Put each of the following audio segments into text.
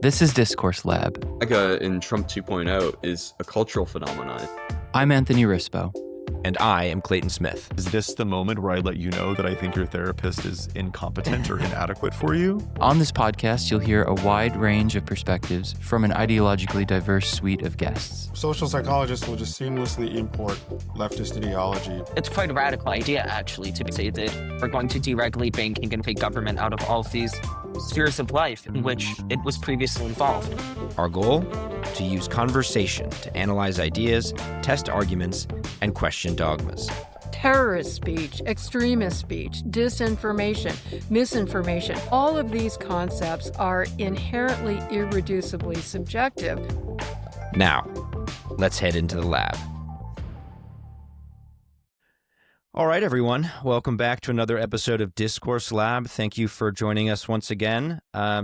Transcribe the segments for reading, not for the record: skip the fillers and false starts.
This is Discourse Lab. MAGA in Trump 2.0 is a cultural phenomenon. I'm Anthony Rispo. And I am Clayton Smith. Is this the moment where I let you know that I think your therapist is incompetent or inadequate for you? On this podcast, you'll hear a wide range of perspectives from an ideologically diverse suite of guests. Social psychologists will just seamlessly import leftist ideology. It's quite a radical idea, actually, to say that we're going to deregulate banking and take government out of all of these spheres of life in which it was previously involved. Our goal? To use conversation to analyze ideas, test arguments, and question dogmas. Terrorist speech, extremist speech, disinformation, misinformation, all of these concepts are inherently irreducibly subjective. Now, let's head into the lab. All right, everyone. Welcome back to another episode of Discourse Lab. Thank you for joining us once again.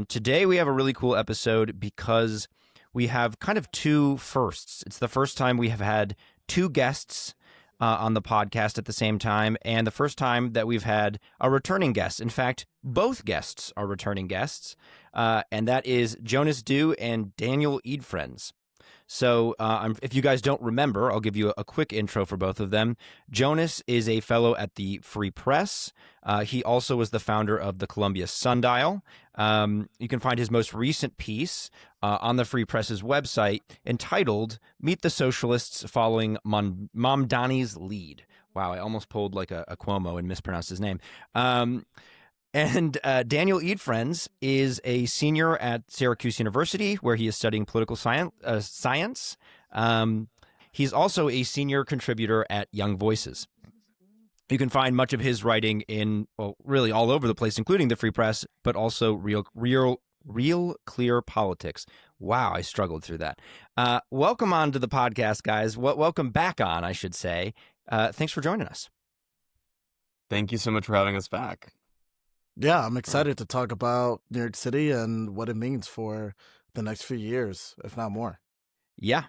Today we have a really cool episode because we have kind of two firsts. It's the first time we have had two guests on the podcast at the same time, and the first time that we've had a returning guest. In fact, both guests are returning guests, and that is Jonas and Daniel Idfresne. So if you guys don't remember, I'll give you a quick intro for both of them. Jonas is a fellow at the Free Press. He also was the founder of the Columbia Sundial. You can find his most recent piece on the Free Press's website entitled Meet the Socialists Following Mamdani's Lead. Wow, I almost pulled like a Cuomo and mispronounced his name. And Daniel Idfresne is a senior at Syracuse University, where he is studying political science. He's also a senior contributor at Young Voices. You can find much of his writing in, well, really all over the place, including the Free Press, but also Real Clear Politics. Wow, I struggled through that. Welcome on to the podcast, guys. Welcome back on, I should say. Thanks for joining us. Thank you so much for having us back. Yeah, I'm excited to talk about New York City and what it means for the next few years, if not more. Yeah.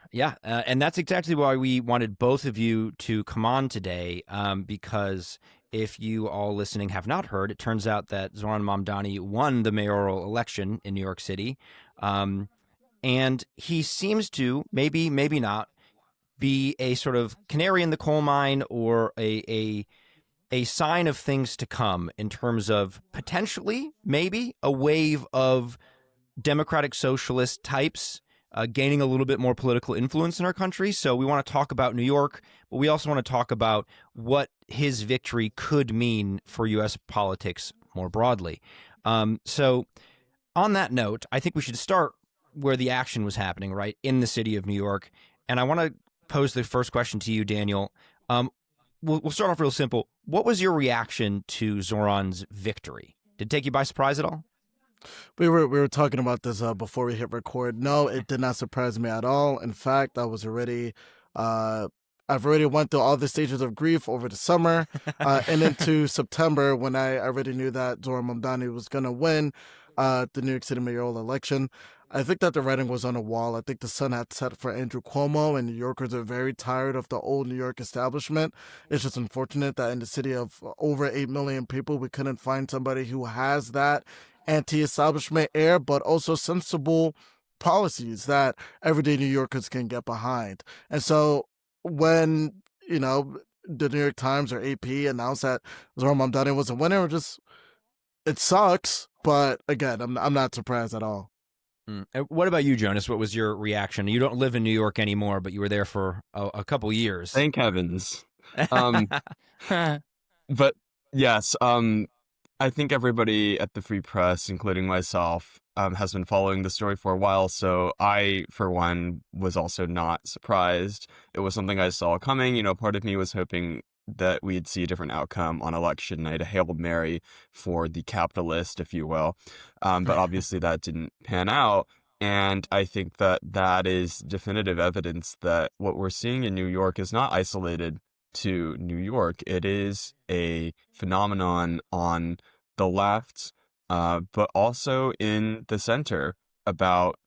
And that's exactly why we wanted both of you to come on today, because if you all listening have not heard, it turns out that Zohran Mamdani won the mayoral election in New York City. And he seems to, maybe not, be a sort of canary in the coal mine or a sign of things to come in terms of potentially, maybe, a wave of democratic socialist types gaining a little bit more political influence in our country. So we want to talk about New York, but we also want to talk about what his victory could mean for U.S. politics more broadly. So on that note, I think we should start where the action was happening, right, in the city of New York. And I want to pose the first question to you, Daniel. We'll start off real simple. What was your reaction to Zohran's victory? Did it take you by surprise at all? We were talking about this before we hit record. No, it did not surprise me at all. In fact, I've already went through all the stages of grief over the summer and into September when I already knew that Zohran Mamdani was going to win the New York City mayoral election. I think that the writing was on the wall. I think the sun had set for Andrew Cuomo, and New Yorkers are very tired of the old New York establishment. It's just unfortunate that in the city of over 8 million people, we couldn't find somebody who has that anti-establishment air, but also sensible policies that everyday New Yorkers can get behind. And so when, the New York Times or AP announced that Zohran Mamdani was a winner, it sucks, but again, I'm not surprised at all. What about you, Jonas? What was your reaction? You don't live in New York anymore, but you were there for a couple years. Thank heavens. But yes, I think everybody at the Free Press, including myself, has been following the story for a while. So I, for one, was also not surprised. It was something I saw coming. Part of me was hoping that we'd see a different outcome on election night, a Hail Mary for the capitalist, if you will. But obviously that didn't pan out. And I think that is definitive evidence that what we're seeing in New York is not isolated to New York. It is a phenomenon on the left, but also in the center, about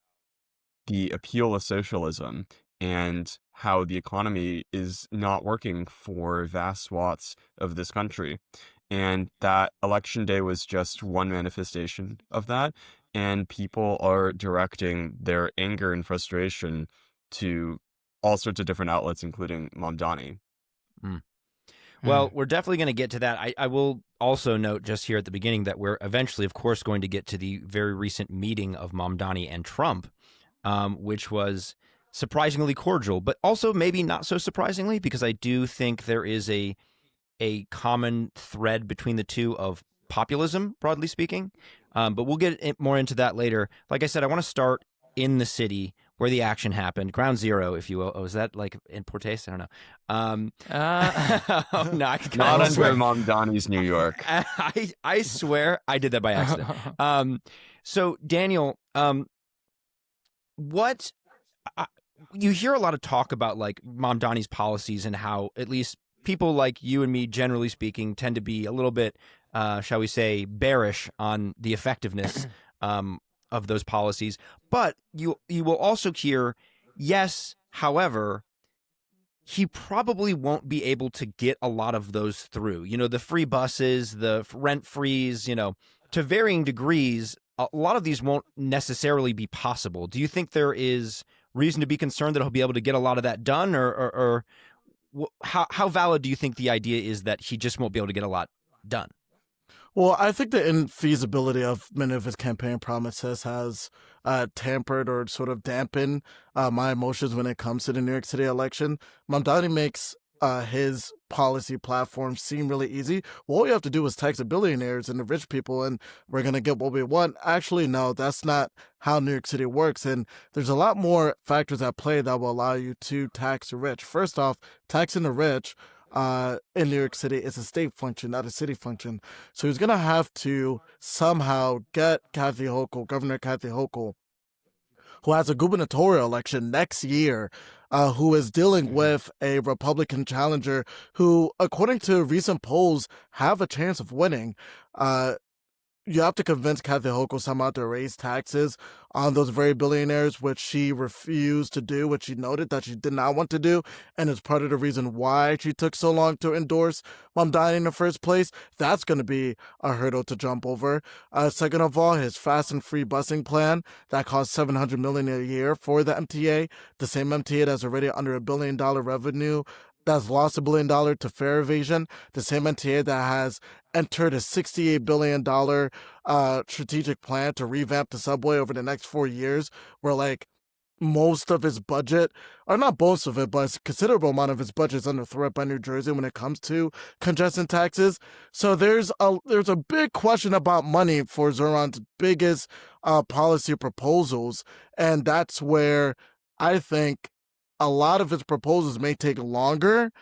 the appeal of socialism and how the economy is not working for vast swaths of this country. And that election day was just one manifestation of that. and people are directing their anger and frustration to all sorts of different outlets, including Mamdani. Well, we're definitely going to get to that. I will also note just here at the beginning that we're eventually, of course, going to get to the very recent meeting of Mamdani and Trump, which was surprisingly cordial, but also maybe not so surprisingly, because I do think there is a common thread between the two of populism, broadly speaking. But we'll get more into that later. Like I said, I want to start in the city where the action happened, ground zero, if you will. Oh, is that like in poor taste? I don't know. No, Not under Mamdani's New York. I swear I did that by accident. So Daniel, what you hear a lot of talk about like Mamdani's policies and how at least people like you and me, generally speaking, tend to be a little bit, shall we say, bearish on the effectiveness of those policies. But you will also hear, yes, however, he probably won't be able to get a lot of those through. You know, the free buses, the rent freeze, you know, to varying degrees, a lot of these won't necessarily be possible. Do you think there is reason to be concerned that he'll be able to get a lot of that done, or how valid do you think the idea is that he just won't be able to get a lot done? Well, I think the infeasibility of many of his campaign promises has tampered or sort of dampened my emotions when it comes to the New York City election. Mamdani makes his policy platform seem really easy. Well, all you have to do is tax the billionaires and the rich people, and we're going to get what we want. Actually, no, that's not how New York City works. And there's a lot more factors at play that will allow you to tax the rich. First off, taxing the rich in New York City is a state function, not a city function. So he's going to have to somehow get Governor Kathy Hochul, who has a gubernatorial election next year, who is dealing with a Republican challenger who, according to recent polls, have a chance of winning. You have to convince Kathy Hochul somehow to raise taxes on those very billionaires, which she refused to do, which she noted that she did not want to do, and it's part of the reason why she took so long to endorse Mamdani in the first place. That's going to be a hurdle to jump over. Second of all, his fast and free busing plan that costs $700 million a year for the MTA, the same MTA that's already under $1 billion revenue, that's lost $1 billion to fare evasion, the same MTA that has entered a $68 billion strategic plan to revamp the subway over the next 4 years, where like most of his budget, or not most of it, but a considerable amount of his budget is under threat by New Jersey when it comes to congestion taxes. So there's a big question about money for Zohran's biggest policy proposals, and that's where I think a lot of his proposals may take longer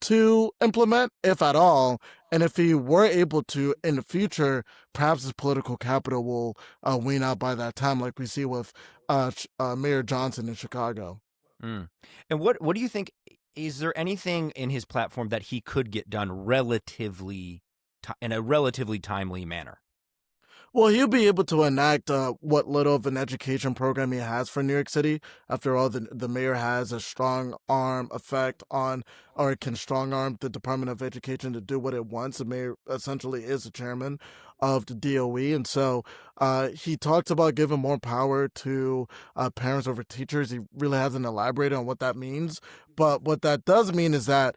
to implement, if at all. And if he were able to in the future, perhaps his political capital will wane out by that time, like we see with Mayor Johnson in Chicago. And what do you think? Is there anything in his platform that he could get done in a relatively timely manner? Well, he'll be able to enact what little of an education program he has for New York City. After all, the mayor has a strong arm effect on, or can strong arm the Department of Education to do what it wants. The mayor essentially is the chairman of the DOE. And so he talks about giving more power to parents over teachers. He really hasn't elaborated on what that means. But what that does mean is that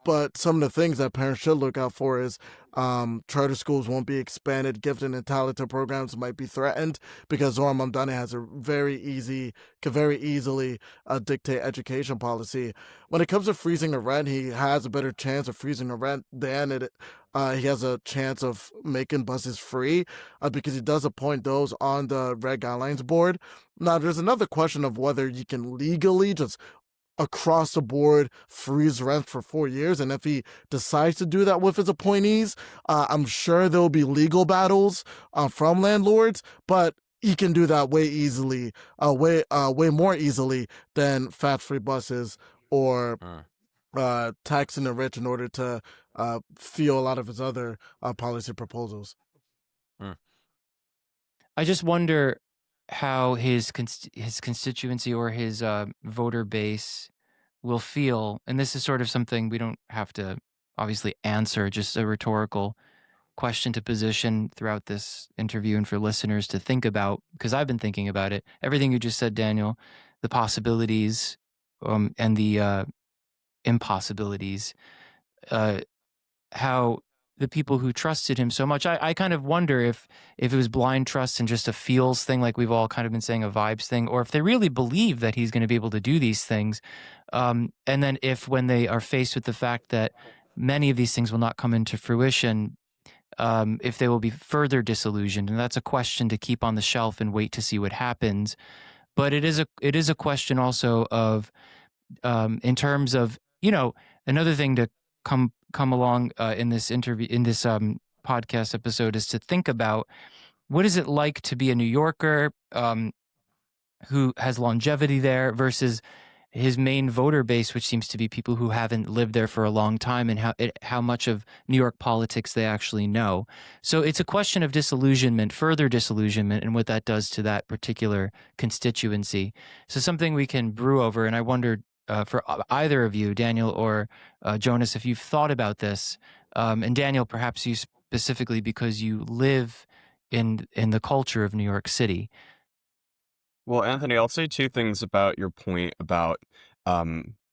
but some of the things that parents should look out for is charter schools won't be expanded. Gifted and talented programs might be threatened because Zohran Mamdani could very easily dictate education policy. When it comes to freezing the rent, he has a better chance of freezing the rent than he has a chance of making buses free because he does appoint those on the Red Guidelines Board. Now, there's another question of whether you can legally just across the board freeze rent for 4 years. And if he decides to do that with his appointees, I'm sure there will be legal battles from landlords, but he can do that way more easily than fat free buses or taxing the rich in order to fuel a lot of his other policy proposals. I just wonder how his constituency or his voter base will feel, and this is sort of something we don't have to obviously answer, just a rhetorical question to position throughout this interview and for listeners to think about, because I've been thinking about it. Everything you just said, Daniel, the possibilities and the impossibilities, how the people who trusted him so much, I kind of wonder if it was blind trust and just a feels thing, like we've all kind of been saying, a vibes thing, or if they really believe that he's going to be able to do these things. And then if when they are faced with the fact that many of these things will not come into fruition, if they will be further disillusioned. And that's a question to keep on the shelf and wait to see what happens. But it is a question also of, in terms of, another thing to come along in this interview, in this podcast episode, is to think about what is it like to be a New Yorker who has longevity there versus his main voter base, which seems to be people who haven't lived there for a long time, and how much of New York politics they actually know. So it's a question of disillusionment, further disillusionment, and what that does to that particular constituency. So something we can brew over, and I wondered for either of you, Daniel or Jonas, if you've thought about this, and Daniel, perhaps you specifically because you live in the culture of New York City. Well, Anthony, I'll say two things about your point about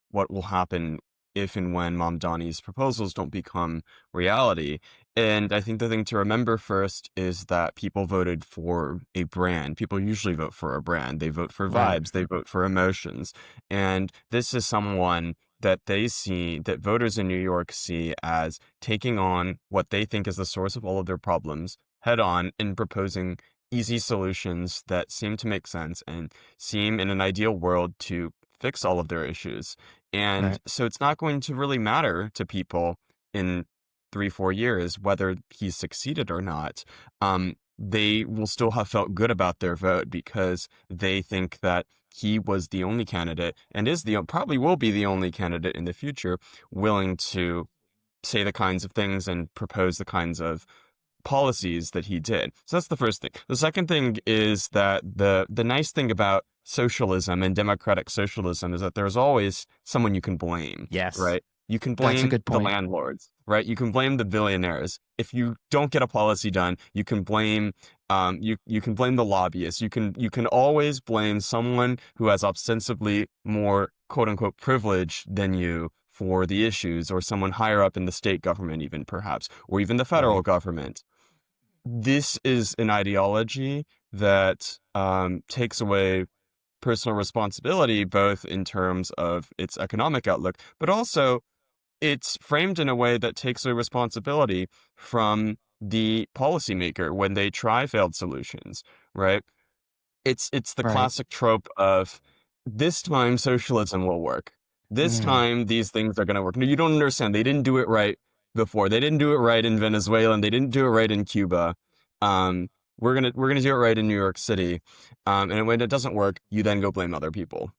what will happen if and when Mamdani's proposals don't become reality. And I think the thing to remember first is that people voted for a brand. People usually vote for a brand. They vote for Right. vibes. They vote for emotions. And this is someone that they see, that voters in New York see as taking on what they think is the source of all of their problems head on and proposing easy solutions that seem to make sense and seem in an ideal world to fix all of their issues. And Right. so it's not going to really matter to people in 3-4 years whether he's succeeded or not. They will still have felt good about their vote because they think that he was the only candidate and probably will be the only candidate in the future willing to say the kinds of things and propose the kinds of policies that he did. So that's the first thing. The second thing is that the nice thing about socialism and democratic socialism is that there's always someone you can blame. Yes. Right? You can That's a blame good the point. landlords, right? You can blame the billionaires. If you don't get a policy done, you can blame you can blame the lobbyists. You can always blame someone who has ostensibly more quote unquote privilege than you for the issues, or someone higher up in the state government even perhaps, or even the federal government. This is an ideology that takes away personal responsibility, both in terms of its economic outlook, but also it's framed in a way that takes away responsibility from the policymaker when they try failed solutions, right? It's the Right. classic trope of this time socialism will work. This time these things are going to work. No, you don't understand. They didn't do it right before. They didn't do it right in Venezuela, and they didn't do it right in Cuba. We're gonna do it right in New York City. And when it doesn't work, you then go blame other people.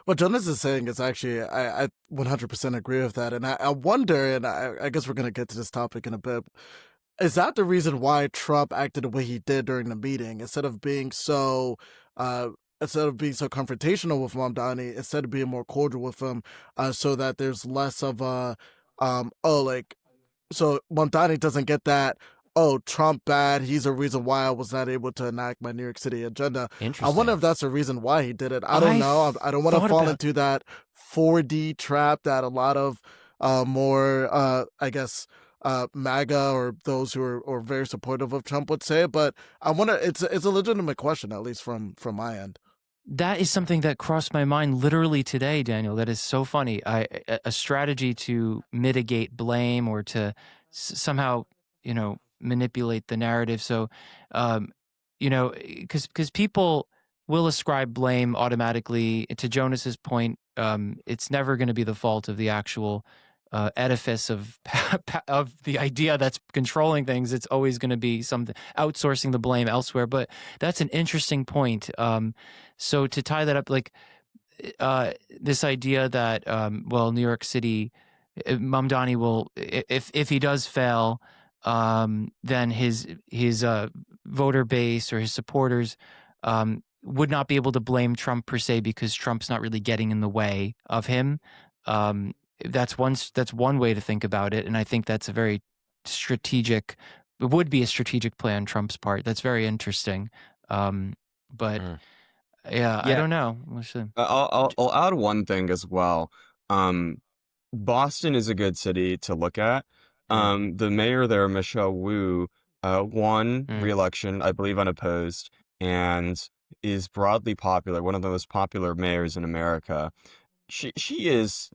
What Jonas is saying is actually, I 100% agree with that. And I wonder, and I guess we're going to get to this topic in a bit, is that the reason why Trump acted the way he did during the meeting? Instead of being so confrontational with Mamdani, instead of being more cordial with him, so that there's less of a, so Mamdani doesn't get that, oh, Trump bad, he's the reason why I was not able to enact my New York City agenda. I Interesting. wonder if that's the reason why he did it. I don't know. I don't want to thought fall about- into that 4D trap that a lot of more, MAGA or those who are very supportive of Trump would say. But I wonder, it's a legitimate question, at least from my end. That is something that crossed my mind literally today, Daniel. That is so funny. A strategy to mitigate blame or to somehow, manipulate the narrative. So, because people will ascribe blame automatically. To Jonas's point, it's never going to be the fault of the actual edifice of the idea that's controlling things. It's always going to be something outsourcing the blame elsewhere. But that's an interesting point. So to tie that up, like this idea that New York City, Mamdani will, if he does fail, then his voter base or his supporters would not be able to blame Trump per se because Trump's not really getting in the way of him. That's one way to think about it, and I think that's a very strategic, it would be a strategic play on Trump's part. That's very interesting. But yeah, I Yeah. don't know. We'll see. I'll add one thing as well. Boston is a good city to look at. The mayor there, Michelle Wu, won re-election, I believe, unopposed, and is broadly popular. One of the most popular mayors in America. She is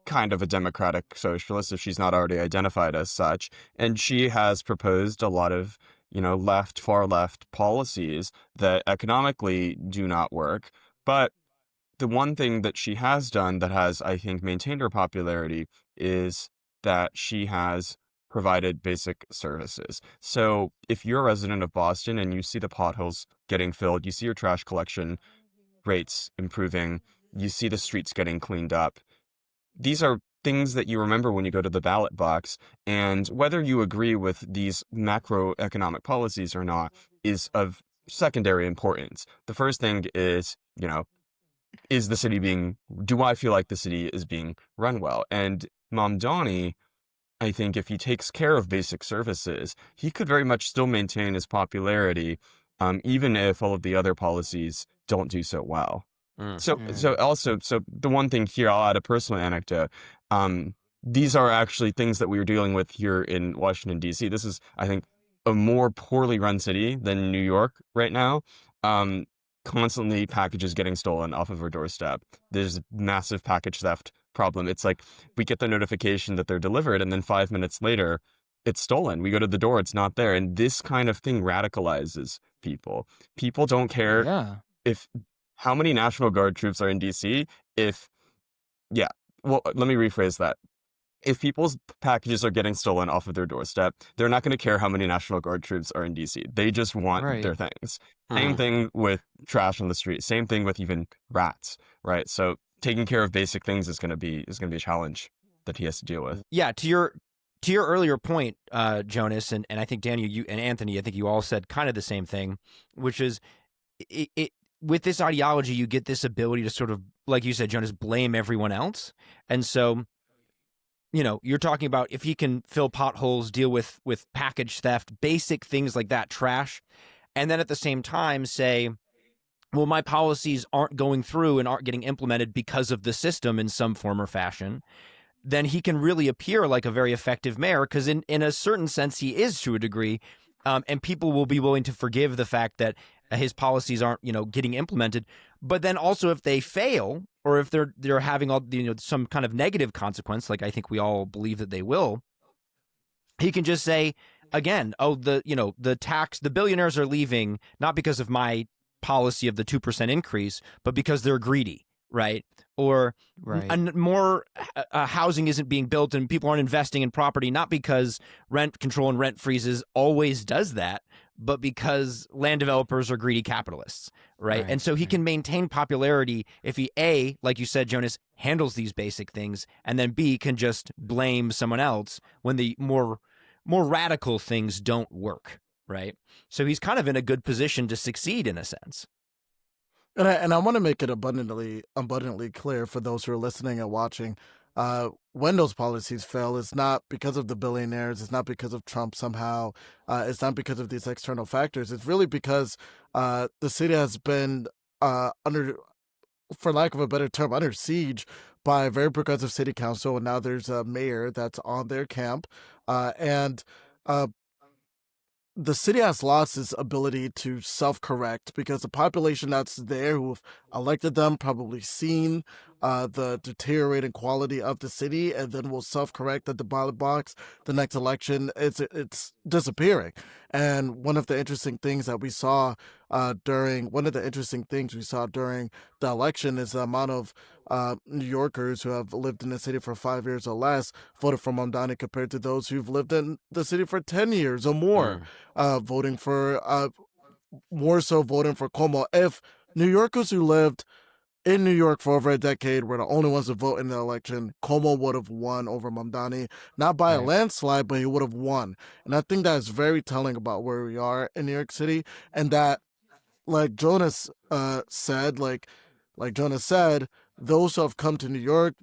kind of a democratic socialist if she's not already identified as such, and she has proposed a lot of far left policies that economically do not work. But the one thing that she has done that has, I think, maintained her popularity is that she has provided basic services. So if you're a resident of Boston and you see the potholes getting filled, you see your trash collection rates improving, you see the streets getting cleaned up, these are things that you remember when you go to the ballot box. And whether you agree with these macroeconomic policies or not is of secondary importance. The first thing is, is the city do I feel like the city is being run well? And Mamdani, I think if he takes care of basic services, he could very much still maintain his popularity, even if all of the other policies don't do so well. So the one thing here, I'll add a personal anecdote. These are actually things that we were dealing with here in Washington, D.C. This is, I think, a more poorly run city than New York right now. Constantly packages getting stolen off of our doorstep. There's a massive package theft problem. It's like we get the notification that they're delivered, and then 5 minutes later, it's stolen. We go to the door, it's not there. And this kind of thing radicalizes people. People don't care how many National Guard troops are in DC. Let me rephrase that. If people's packages are getting stolen off of their doorstep, they're not going to care how many National Guard troops are in DC. They just want their things. Same thing with trash on the street. Same thing with even rats, right? So taking care of basic things is going to be a challenge that he has to deal with. Yeah, to your earlier point, Jonas, and I think Daniel, you and Anthony, I think you all said kind of the same thing, which is it with this ideology, you get this ability to sort of, like you said, Jonas, blame everyone else. And so, you're talking about if he can fill potholes, deal with package theft, basic things like that, trash, and then at the same time say, well, my policies aren't going through and aren't getting implemented because of the system in some form or fashion, then he can really appear like a very effective mayor, because in a certain sense he is to a degree, and people will be willing to forgive the fact that his policies aren't, getting implemented. But then also if they fail, or if they're having all, some kind of negative consequence, like I think we all believe that they will, he can just say again, the billionaires are leaving not because of my policy of the 2% increase, but because they're greedy, right? Or more housing isn't being built and people aren't investing in property, not because rent control and rent freezes always does that, but because land developers are greedy capitalists, right? And so he can maintain popularity if he, A, like you said, Jonas, handles these basic things, and then B, can just blame someone else when the more radical things don't work, right? So he's kind of in a good position to succeed in a sense. And I want to make it abundantly clear for those who are listening and watching. When those policies fail, it's not because of the billionaires. It's not because of Trump somehow. It's not because of these external factors. It's really because the city has been under, for lack of a better term, under siege by a very progressive city council. And now there's a mayor that's on their camp. And the city has lost its ability to self-correct because the population that's there who've elected them probably seen the deteriorating quality of the city and then will self-correct at the ballot box the next election. It's disappearing. And one of the interesting things that we saw during the election is the amount of New Yorkers who have lived in the city for 5 years or less voted for Mamdani compared to those who've lived in the city for 10 years or more, voting for Cuomo. If New Yorkers who lived in New York for over a decade were the only ones to vote in the election, Cuomo would have won over Mamdani, not by a landslide, but he would have won. And I think that is very telling about where we are in New York City, and that, like Jonas said, those who have come to New York,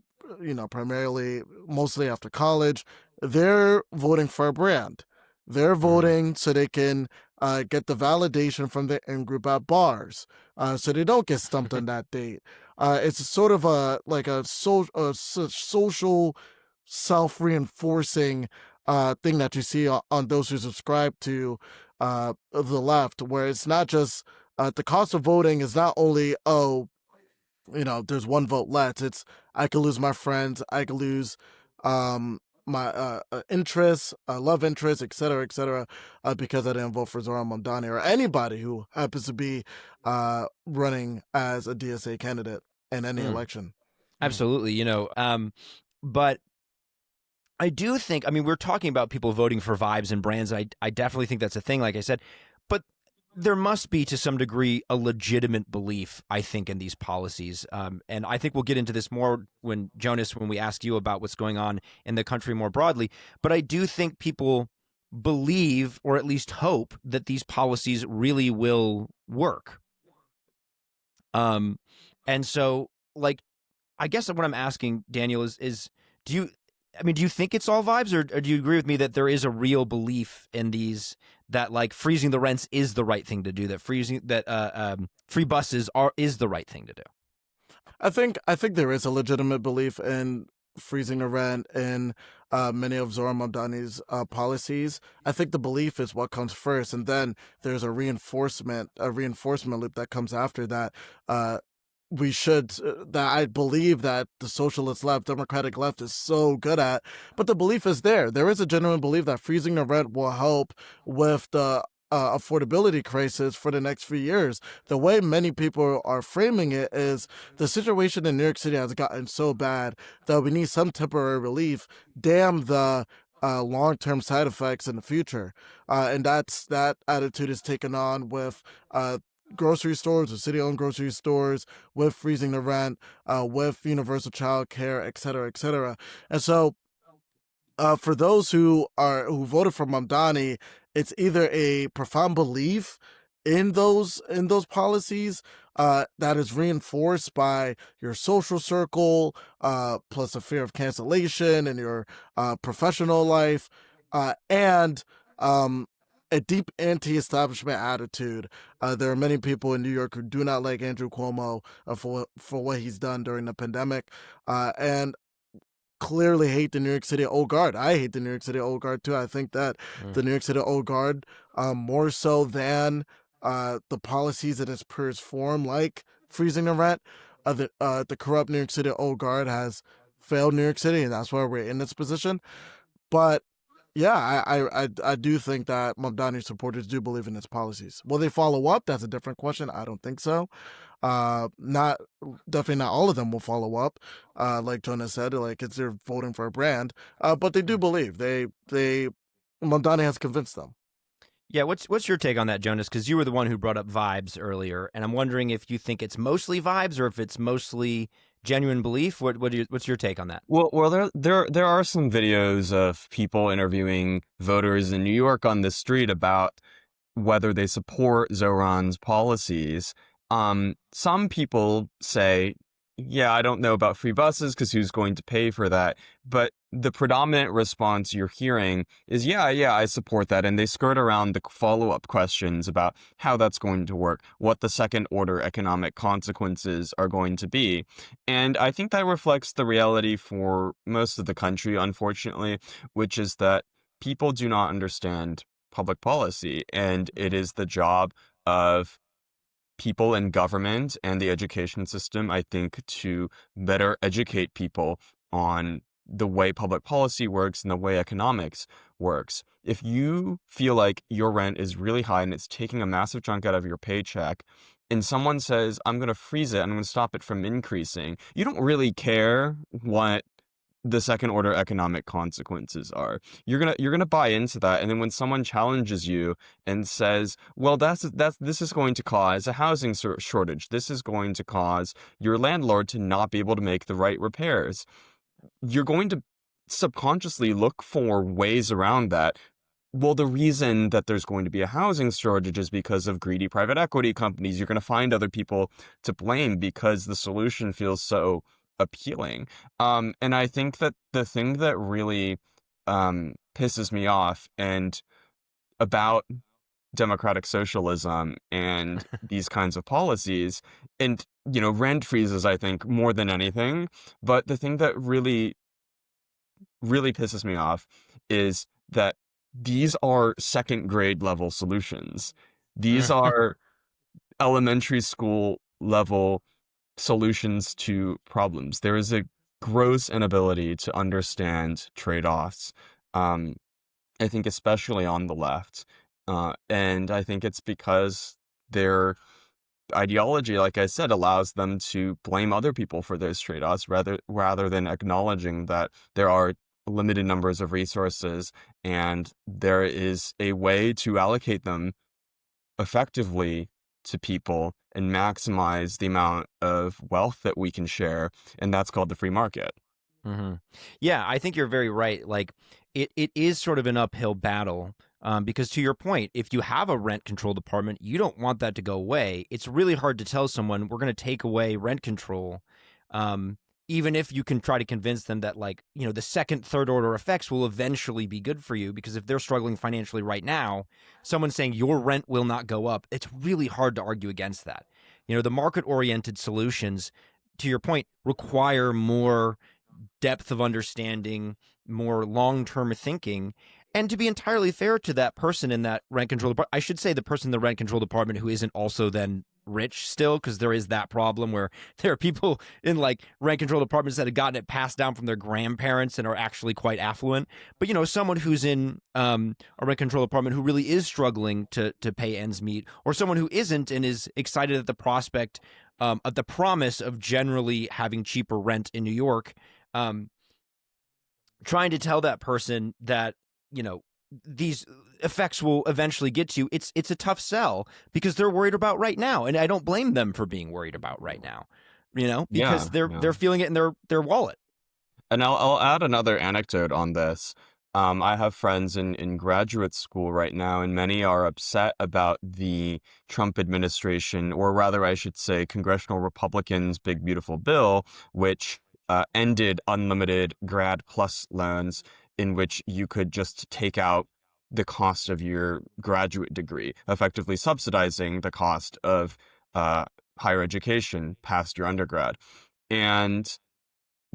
mostly after college, they're voting for a brand. They're voting so they can get the validation from the in-group at bars, so they don't get stumped on that date. It's sort of a social self-reinforcing thing that you see on those who subscribe to the left, where it's not just the cost of voting is not only, there's one vote less. It's I could lose my friends, I could lose my interests, love interests, et cetera, because I didn't vote for Zohran Mamdani or anybody who happens to be running as a DSA candidate in any election. Absolutely, but I do think, we're talking about people voting for vibes and brands. I definitely think that's a thing, like I said, but there must be, to some degree, a legitimate belief, I think, in these policies. And I think we'll get into this more when we ask you about what's going on in the country more broadly. But I do think people believe, or at least hope, that these policies really will work. And so, I guess what I'm asking, Daniel, is do you think it's all vibes, or do you agree with me that there is a real belief in these, that freezing the rents is the right thing to do, that free buses is the right thing to do? I think there is a legitimate belief in freezing the rent in many of Zohran Mamdani's policies. I think the belief is what comes first, and then there's a reinforcement loop that comes after that. That I believe that the socialist left, democratic left is so good at, but the belief is there. There is a genuine belief that freezing the rent will help with the affordability crisis for the next few years. The way many people are framing it is the situation in New York City has gotten so bad that we need some temporary relief. Damn the long-term side effects in the future. And that attitude is taken on with grocery stores or city-owned grocery stores, with freezing the rent, with universal child care, et cetera, et cetera. And so for those who voted for Mamdani, it's either a profound belief in those policies that is reinforced by your social circle, plus a fear of cancellation in your professional life, and a deep anti-establishment attitude. There are many people in New York who do not like Andrew Cuomo for what he's done during the pandemic, and clearly hate the New York City Old Guard. I hate the New York City Old Guard too. I think that the New York City Old Guard, more so than the policies in its purest form, like freezing the rent, the corrupt New York City Old Guard has failed New York City, and that's why we're in this position. But yeah, I do think that Mamdani supporters do believe in its policies. Will they follow up? That's a different question. I don't think so. Definitely not all of them will follow up. Like Jonas said, it's they're voting for a brand. But they do believe Mamdani has convinced them. Yeah, what's your take on that, Jonas? Because you were the one who brought up vibes earlier, and I'm wondering if you think it's mostly vibes or if it's mostly genuine belief. What's your take on that? Well, there are some videos of people interviewing voters in New York on the street about whether they support Zohran's policies. Some people say, yeah, I don't know about free buses because who's going to pay for that? But the predominant response you're hearing is, yeah, I support that. And they skirt around the follow-up questions about how that's going to work, what the second-order economic consequences are going to be. And I think that reflects the reality for most of the country, unfortunately, which is that people do not understand public policy. And it is the job of people in government and the education system, I think, to better educate people on the way public policy works and the way economics works. If you feel like your rent is really high and it's taking a massive chunk out of your paycheck, and someone says, I'm going to freeze it and I'm going to stop it from increasing, you don't really care what the second order economic consequences are. You're gonna buy into that, and then when someone challenges you and says, well, this is going to cause a housing shortage, this is going to cause your landlord to not be able to make the right repairs, you're going to subconsciously look for ways around that. Well, the reason that there's going to be a housing shortage is because of greedy private equity companies. You're going to find other people to blame because the solution feels so appealing. And I think that the thing that really pisses me off and about democratic socialism and these kinds of policies, and rent freezes, I think, more than anything. But the thing that really pisses me off is that these are second grade level solutions. These are elementary school level solutions to problems. There is a gross inability to understand trade-offs. I think especially on the left. And I think it's because their ideology, like I said, allows them to blame other people for those trade-offs rather than acknowledging that there are limited numbers of resources and there is a way to allocate them effectively to people and maximize the amount of wealth that we can share, and that's called the free market. Mm-hmm. Yeah, I think you're very right. Like, it is sort of an uphill battle because, to your point, if you have a rent control department, you don't want that to go away. It's really hard to tell someone we're going to take away rent control, even if you can try to convince them that, like, the second, third order effects will eventually be good for you. Because if they're struggling financially right now, someone saying your rent will not go up, it's really hard to argue against that. The market-oriented solutions, to your point, require more depth of understanding, more long-term thinking. And to be entirely fair to that person in that rent control department, I should say the person in the rent control department who isn't also then rich still, because there is that problem where there are people in like rent control departments that have gotten it passed down from their grandparents and are actually quite affluent. But someone who's in a rent control department who really is struggling to pay ends meet, or someone who isn't and is excited at the prospect of the promise of generally having cheaper rent in New York, trying to tell that person that these effects will eventually get to you, it's a tough sell because they're worried about right now, and I don't blame them for being worried about right now, because they're feeling it in their wallet. And I'll add another anecdote on this. I have friends in graduate school right now, and many are upset about the Trump administration, or rather, I should say, congressional Republicans' big beautiful bill, which ended unlimited grad plus loans, in which you could just take out the cost of your graduate degree, effectively subsidizing the cost of higher education past your undergrad. And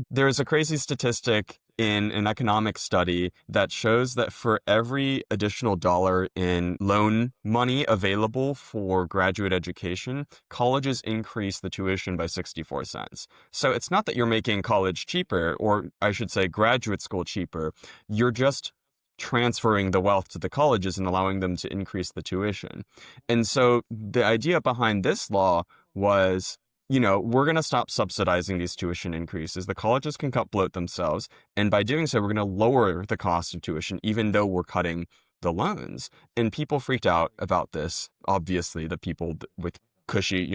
there's a crazy statistic in an economic study that shows that for every additional dollar in loan money available for graduate education, colleges increase the tuition by 64 cents. So it's not that you're making college cheaper, or I should say graduate school cheaper. You're just transferring the wealth to the colleges and allowing them to increase the tuition. And so the idea behind this law was, we're going to stop subsidizing these tuition increases. The colleges can cut bloat themselves. And by doing so, we're going to lower the cost of tuition, even though we're cutting the loans. And people freaked out about this. Obviously, the people with cushy,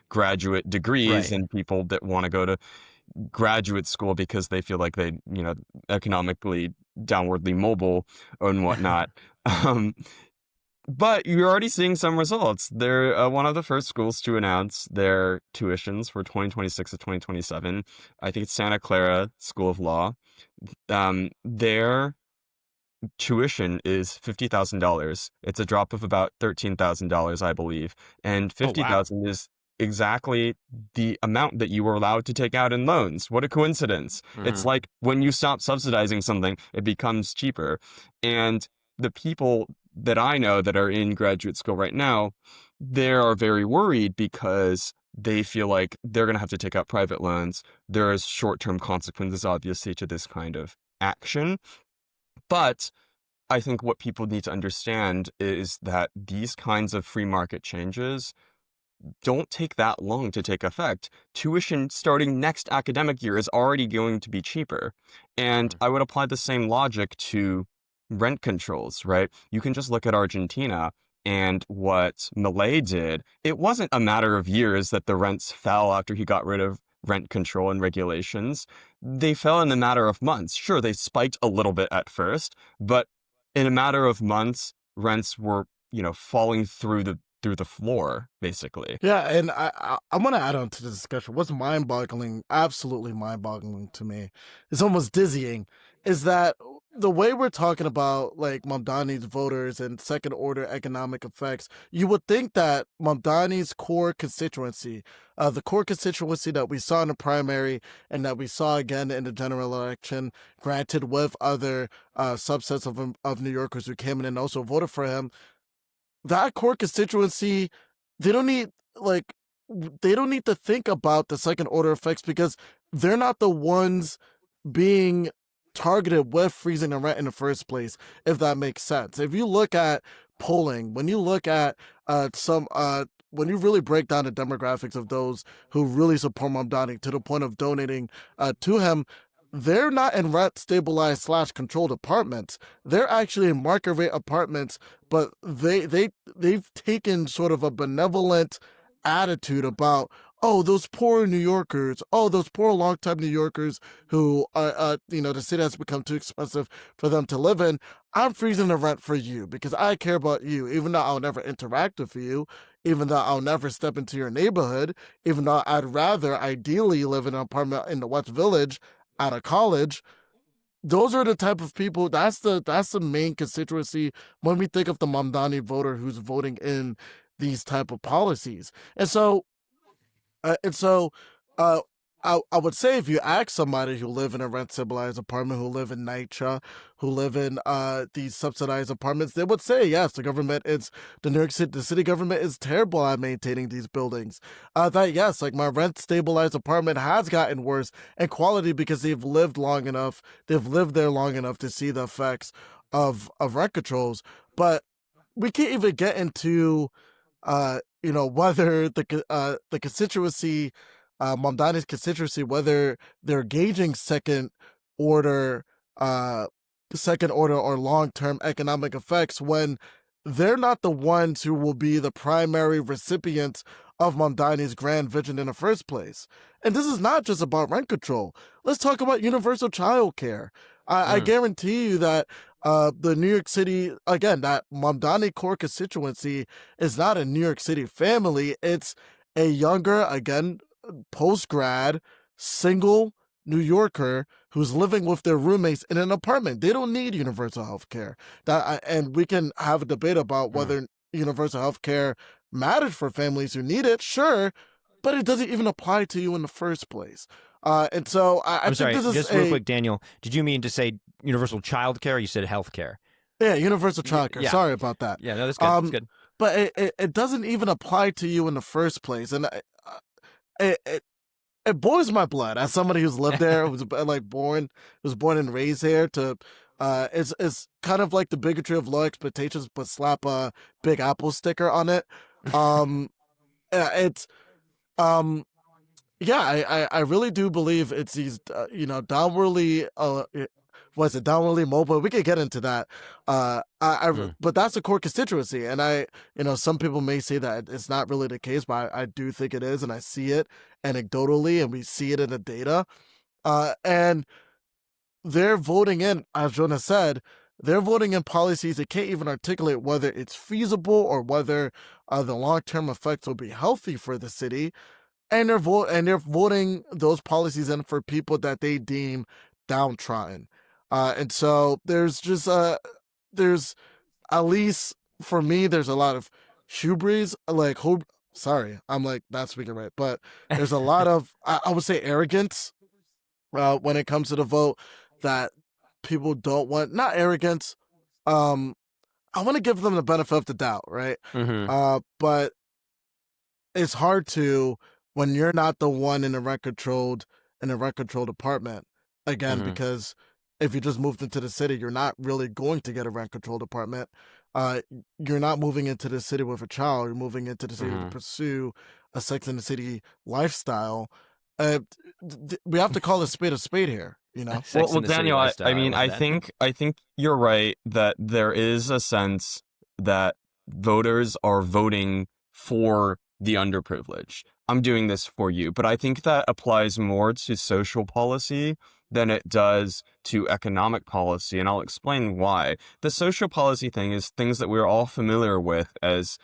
graduate degrees, Right. and people that want to go to graduate school because they feel like they, economically downwardly mobile and whatnot. But you're already seeing some results. They're one of the first schools to announce their tuitions for 2026 to 2027. I think it's Santa Clara School of Law. Their tuition is $50,000. It's a drop of about $13,000, I believe. And $50,000 is exactly the amount that you were allowed to take out in loans. What a coincidence. It's like when you stop subsidizing something, it becomes cheaper. And the people that I know that are in graduate school right now, they are very worried because they feel like they're going to have to take out private loans. There is short-term consequences, obviously, to this kind of action. But I think what people need to understand is that these kinds of free market changes don't take that long to take effect. Tuition starting next academic year is already going to be cheaper. And I would apply the same logic to rent controls, right? You can just look at Argentina and what Milei did. It wasn't a matter of years that the rents fell after he got rid of rent control and regulations. They fell in a matter of months. Sure, they spiked a little bit at first, but in a matter of months, rents were, falling through the floor, basically. Yeah, and I want to add on to the discussion. What's mind-boggling, absolutely mind-boggling to me, it's almost dizzying, is that the way we're talking about like Mamdani's voters and second order economic effects, you would think that Mamdani's core constituency, the core constituency that we saw in the primary and that we saw again in the general election, granted with other subsets of New Yorkers who came in and also voted for him, that core constituency, they don't need like they don't need to think about the second order effects because they're not the ones being targeted with freezing the rent in the first place, if that makes sense. If you look at polling, when you look at when you really break down the demographics of those who really support Mamdani to the point of donating to him, they're not in rent stabilized / controlled apartments. They're actually in market rate apartments, but they've taken sort of a benevolent attitude about, oh, those poor New Yorkers, oh, those poor longtime New Yorkers who are, the city has become too expensive for them to live in. I'm freezing the rent for you because I care about you, even though I'll never interact with you, even though I'll never step into your neighborhood, even though I'd rather ideally live in an apartment in the West Village out of college. Those are the type of people, that's the main constituency when we think of the Mamdani voter who's voting in these type of policies. And so I would say if you ask somebody who live in a rent-stabilized apartment, who live in NYCHA, who live in these subsidized apartments, they would say, yes, the New York City, the city government is terrible at maintaining these buildings. That, yes, like my rent-stabilized apartment has gotten worse in quality because they've lived there long enough to see the effects of rent controls. But we can't even get into whether the constituency, Mamdani's constituency, whether they're gauging second order or long-term economic effects when they're not the ones who will be the primary recipients of Mamdani's grand vision in the first place. And this is not just about rent control. Let's talk about universal child care. I guarantee you that the New York City, again, that Mamdani core constituency is not a New York City family. It's a younger, again, post-grad, single New Yorker who's living with their roommates in an apartment. They don't need universal health care. And we can have a debate about whether universal health care matters for families who need it, sure, but it doesn't even apply to you in the first place. And so I'm sorry, this is just real quick, Daniel, did you mean to say universal child care? You said health care. Yeah, universal child care. Yeah. Sorry about that. Yeah, no, that's good. That's good. But it doesn't even apply to you in the first place. And it boils my blood as somebody who's lived there, who's born and raised there. It's kind of like the bigotry of low expectations, but slap a Big Apple sticker on it. I really do believe it's these downwardly mobile. We could get into that. But that's a core constituency, and some people may say that it's not really the case, but I do think it is, and I see it anecdotally, and we see it in the data. And they're voting in, as Jonas said, they're voting in policies that can't even articulate whether it's feasible or whether the long-term effects will be healthy for the city. And they're voting those policies in for people that they deem downtrodden. And so there's at least for me, there's a lot of hubris, sorry, I'm not speaking right, but there's a lot of, I would say, arrogance when it comes to the vote that people don't want. Not arrogance. I want to give them the benefit of the doubt, right? But it's hard to, when you're not the one in a rent-controlled apartment, again, because if you just moved into the city, you're not really going to get a rent-controlled apartment. You're not moving into the city with a child. You're moving into the city to pursue a Sex and the City lifestyle. We have to call a spade here, Well, Daniel, I think you're right that there is a sense that voters are voting for the underprivileged. I'm doing this for you, but I think that applies more to social policy than it does to economic policy, and I'll explain why. The social policy thing is things that we're all familiar with as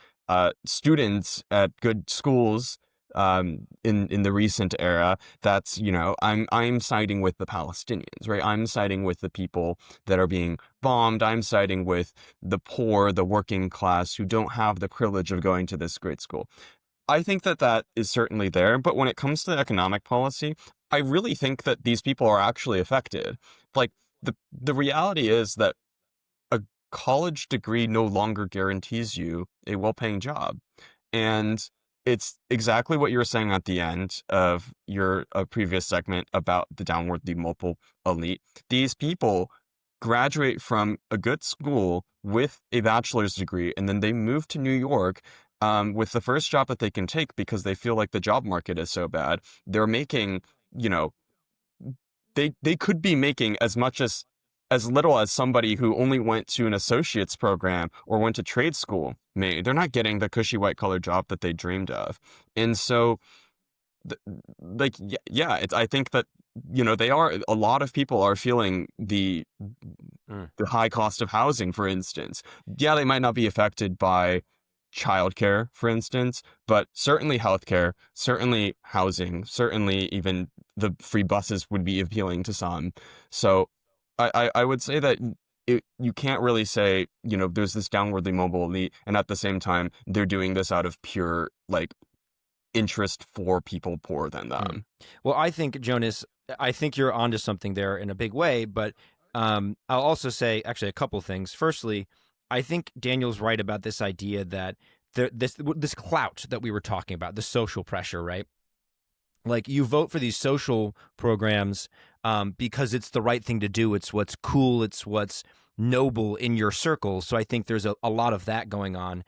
students at good schools in the recent era, that's, I'm siding with the Palestinians, right? I'm siding with the people that are being bombed. I'm siding with the poor, the working class who don't have the privilege of going to this great school. I think that is certainly there, but when it comes to economic policy, I really think that these people are actually affected. Like, the reality is that a college degree no longer guarantees you a well-paying job. And it's exactly what you were saying at the end of your previous segment about the downwardly mobile elite. These people graduate from a good school with a bachelor's degree, and then they move to New York with the first job that they can take because they feel like the job market is so bad. They're making, they could be making as little as somebody who only went to an associate's program or went to trade school made. They're not getting the cushy white collar job that they dreamed of. And so, I think that, a lot of people are feeling the high cost of housing, for instance. Yeah, they might not be affected by childcare, for instance, but certainly healthcare, certainly housing, certainly even the free buses would be appealing to some. So I would say that you can't really say, there's this downwardly mobile elite, and at the same time, they're doing this out of pure, interest for people poorer than them. Well, I think, Jonas, you're onto something there in a big way, but I'll also say actually a couple things. Firstly, I think Daniel's right about this idea that this clout that we were talking about, the social pressure, right? Like, you vote for these social programs because it's the right thing to do. It's what's cool. It's what's noble in your circle. So I think there's a lot of that going on.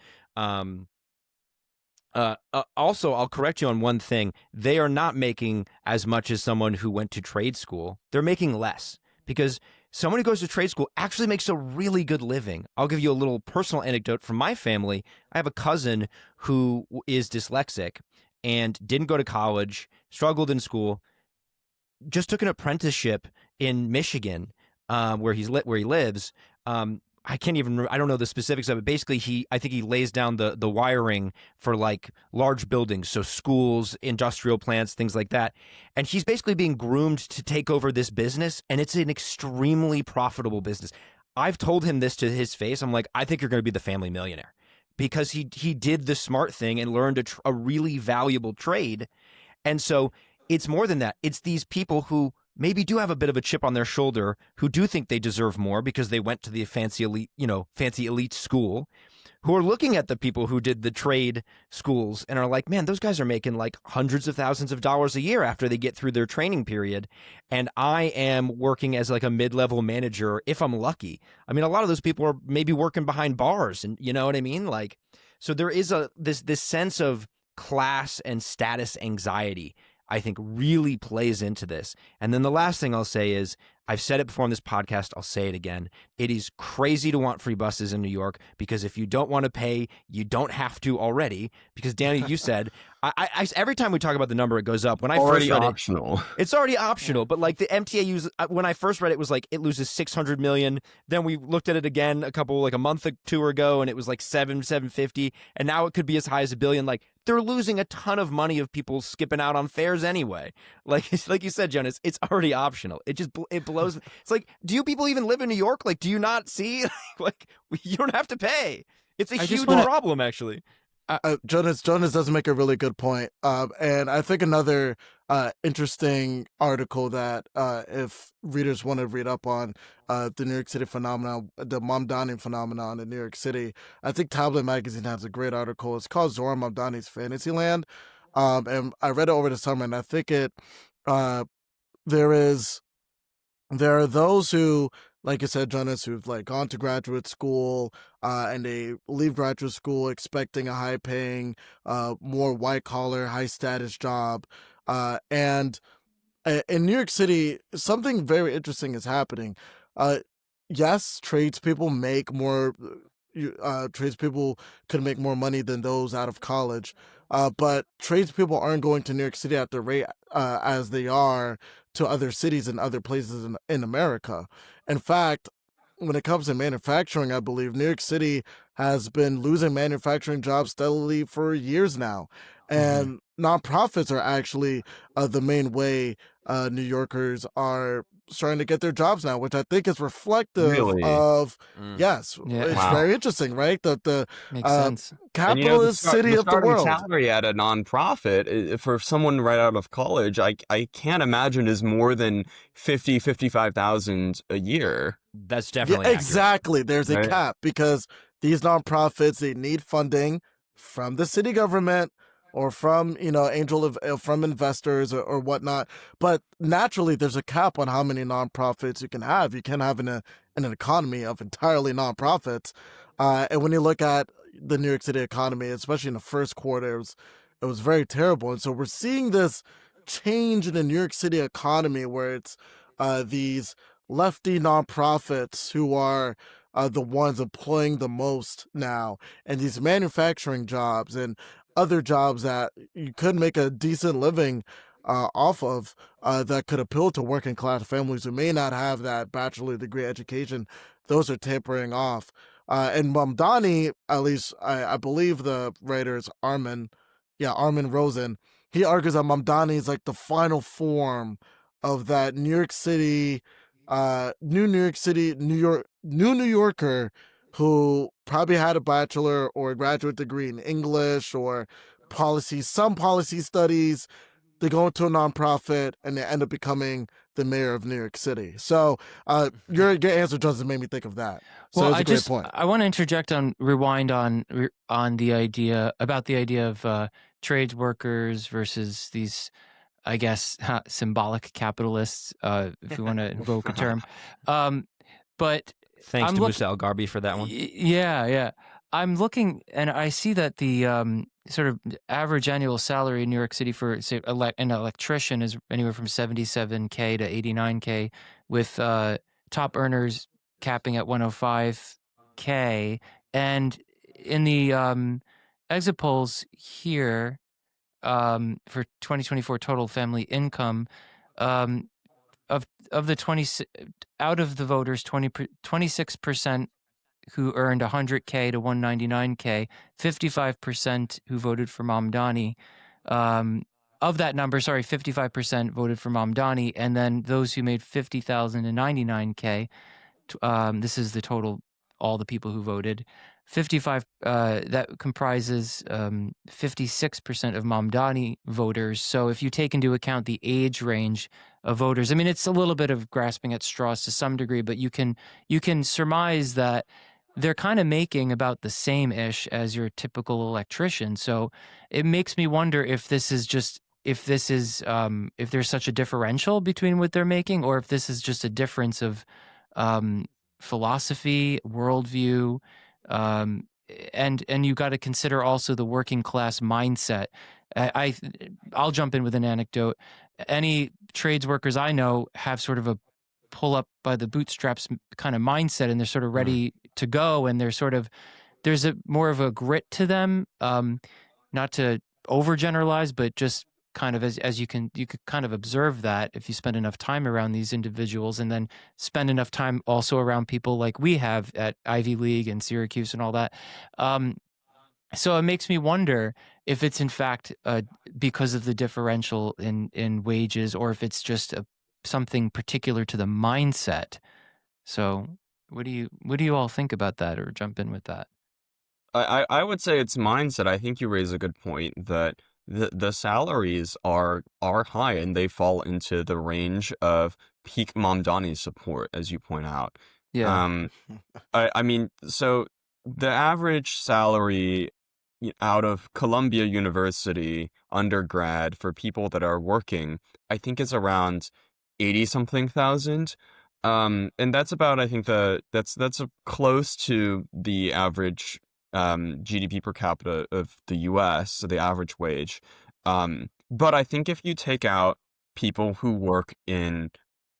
Also, I'll correct you on one thing. They are not making as much as someone who went to trade school. They're making less because someone who goes to trade school actually makes a really good living. I'll give you a little personal anecdote from my family. I have a cousin who is dyslexic and didn't go to college, struggled in school, just took an apprenticeship in Michigan, where he lives. I don't know the specifics of it. Basically, I think he lays down the wiring for large buildings, so schools, industrial plants, things like that. And he's basically being groomed to take over this business, and it's an extremely profitable business. I've told him this to his face. I'm like, I think you're going to be the family millionaire, because he did the smart thing and learned a really valuable trade. And so it's more than that. It's these people who maybe do have a bit of a chip on their shoulder, who do think they deserve more because they went to the fancy elite school, who are looking at the people who did the trade schools and are like, man, those guys are making hundreds of thousands of dollars a year after they get through their training period. And I am working as a mid-level manager if I'm lucky. I mean, a lot of those people are maybe working behind bars, and you know what I mean? So there is this sense of class and status anxiety, I think, really plays into this. And then the last thing I'll say is, I've said it before on this podcast, I'll say it again. It is crazy to want free buses in New York, because if you don't want to pay, you don't have to already. Because Danny, you said, I every time we talk about the number, it goes up. When I already first read optional. It's already optional. But the MTA when I first read it, was it loses 600 million. Then we looked at it again a month or two ago, and it was 750. And now it could be as high as $1 billion. They're losing a ton of money of people skipping out on fares anyway. Like you said, Jonas, it's already optional. It blows. It's do you people even live in New York? Do you not see? You don't have to pay. It's a huge problem, actually. Jonas does make a really good point. And I think another interesting article that if readers want to read up on the New York City phenomenon, the Mamdani phenomenon in New York City, I think Tablet Magazine has a great article. It's called Zohran Mamdani's Fantasyland. And I read it over the summer, and I think there are those who, like you said, Jonas, who've gone to graduate school, and they leave graduate school expecting a high-paying, more white-collar, high-status job. And in New York City, something very interesting is happening. Yes, tradespeople make more. Tradespeople could make more money than those out of college, but tradespeople aren't going to New York City at the rate as they are to other cities and other places in America. In fact, when it comes to manufacturing, I believe New York City has been losing manufacturing jobs steadily for years now. And nonprofits are actually the main way New Yorkers are starting to get their jobs now, which I think is reflective Really? of, Mm. yes, Yeah. it's Wow. very interesting, right? The Makes sense. And capitalist city the of the starting world. salary at a nonprofit for someone right out of college, I can't imagine is more than 55,000 a year. That's Yeah, definitely accurate. exactly. There's a Right. cap because these nonprofits, they need funding from the city government or from, from investors or whatnot. But naturally, there's a cap on how many nonprofits you can have. You can't have an economy of entirely nonprofits. And when you look at the New York City economy, especially in the first quarter, it was very terrible. And so we're seeing this change in the New York City economy where it's these lefty nonprofits who are the ones employing the most now, and these manufacturing jobs and other jobs that you could make a decent living off of that could appeal to working class families who may not have that bachelor degree education. Those are tapering off. And Mamdani, at least I believe the writer is Armin Rosen. He argues that Mamdani is like the final form of that New York City, New New Yorker who probably had a bachelor or a graduate degree in English or some policy studies. They go into a nonprofit and they end up becoming the mayor of New York City. So your answer doesn't make me think of that. So Well, it's a great point. I want to interject rewind on the idea of trades workers versus these, I guess, symbolic capitalists, if we want to invoke a term. But Thanks I'm to look- Musa Al-Gharbi for that one. Yeah. I'm looking and I see that the sort of average annual salary in New York City for, say, an electrician is anywhere from $77K to $89K, with top earners capping at $105K. And in the exit polls here, for 2024 total family income, of the 20 out of the voters, 26% who earned 100K to 199K, 55% who voted for Mamdani. Of that number, 55% voted for Mamdani, and then those who made 50,000 to 99K. This is the total, all the people who voted. 55 that comprises 56% of Mamdani voters. So if you take into account the age range of voters, I mean, it's a little bit of grasping at straws to some degree, but you can surmise that they're kind of making about the same ish as your typical electrician. So it makes me wonder if this is just if there's such a differential between what they're making, or if this is just a difference of philosophy, worldview, and you got to consider also the working class mindset. I'll jump in with an anecdote. Any trades workers I know have sort of a pull up by the bootstraps kind of mindset, and they're sort of ready to go, and there's a more of a grit to them. Not to overgeneralize, but just kind of as you could kind of observe that if you spend enough time around these individuals, and then spend enough time also around people like we have at Ivy League and Syracuse and all that. So it makes me wonder if it's in fact because of the differential in wages, or if it's just something particular to the mindset. So what do you all think about that, or jump in with that? I would say it's mindset. I think you raise a good point that the salaries are high, and they fall into the range of peak Mamdani support, as you point out. Yeah. I mean, so the average salary out of Columbia University undergrad for people that are working, I think is around 80 something thousand. And that's about, I think that's close to the average GDP per capita of the US, so the average wage. But I think if you take out people who work in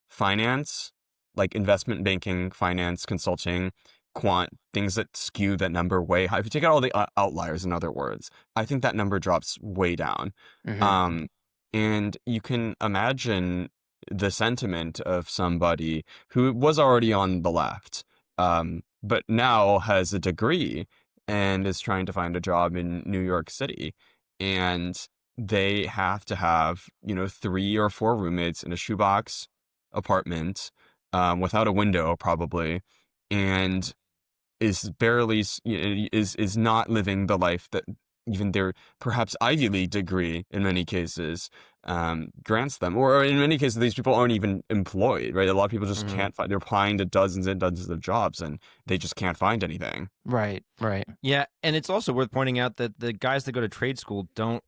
finance, like investment banking, finance, consulting, quant, things that skew that number way high, if you take out all the outliers, in other words, I think that number drops way down. And you can imagine the sentiment of somebody who was already on the left, but now has a degree and is trying to find a job in New York City. and they have to have 3 or 4 roommates in a shoebox apartment, without a window probably, and is barely is not living the life that even their perhaps Ivy League degree in many cases grants them. Or in many cases, these people aren't even employed, right? A lot of people just can't find. They're applying to dozens and dozens of jobs, and they just can't find anything. Right. Yeah, and it's also worth pointing out that the guys that go to trade school don't.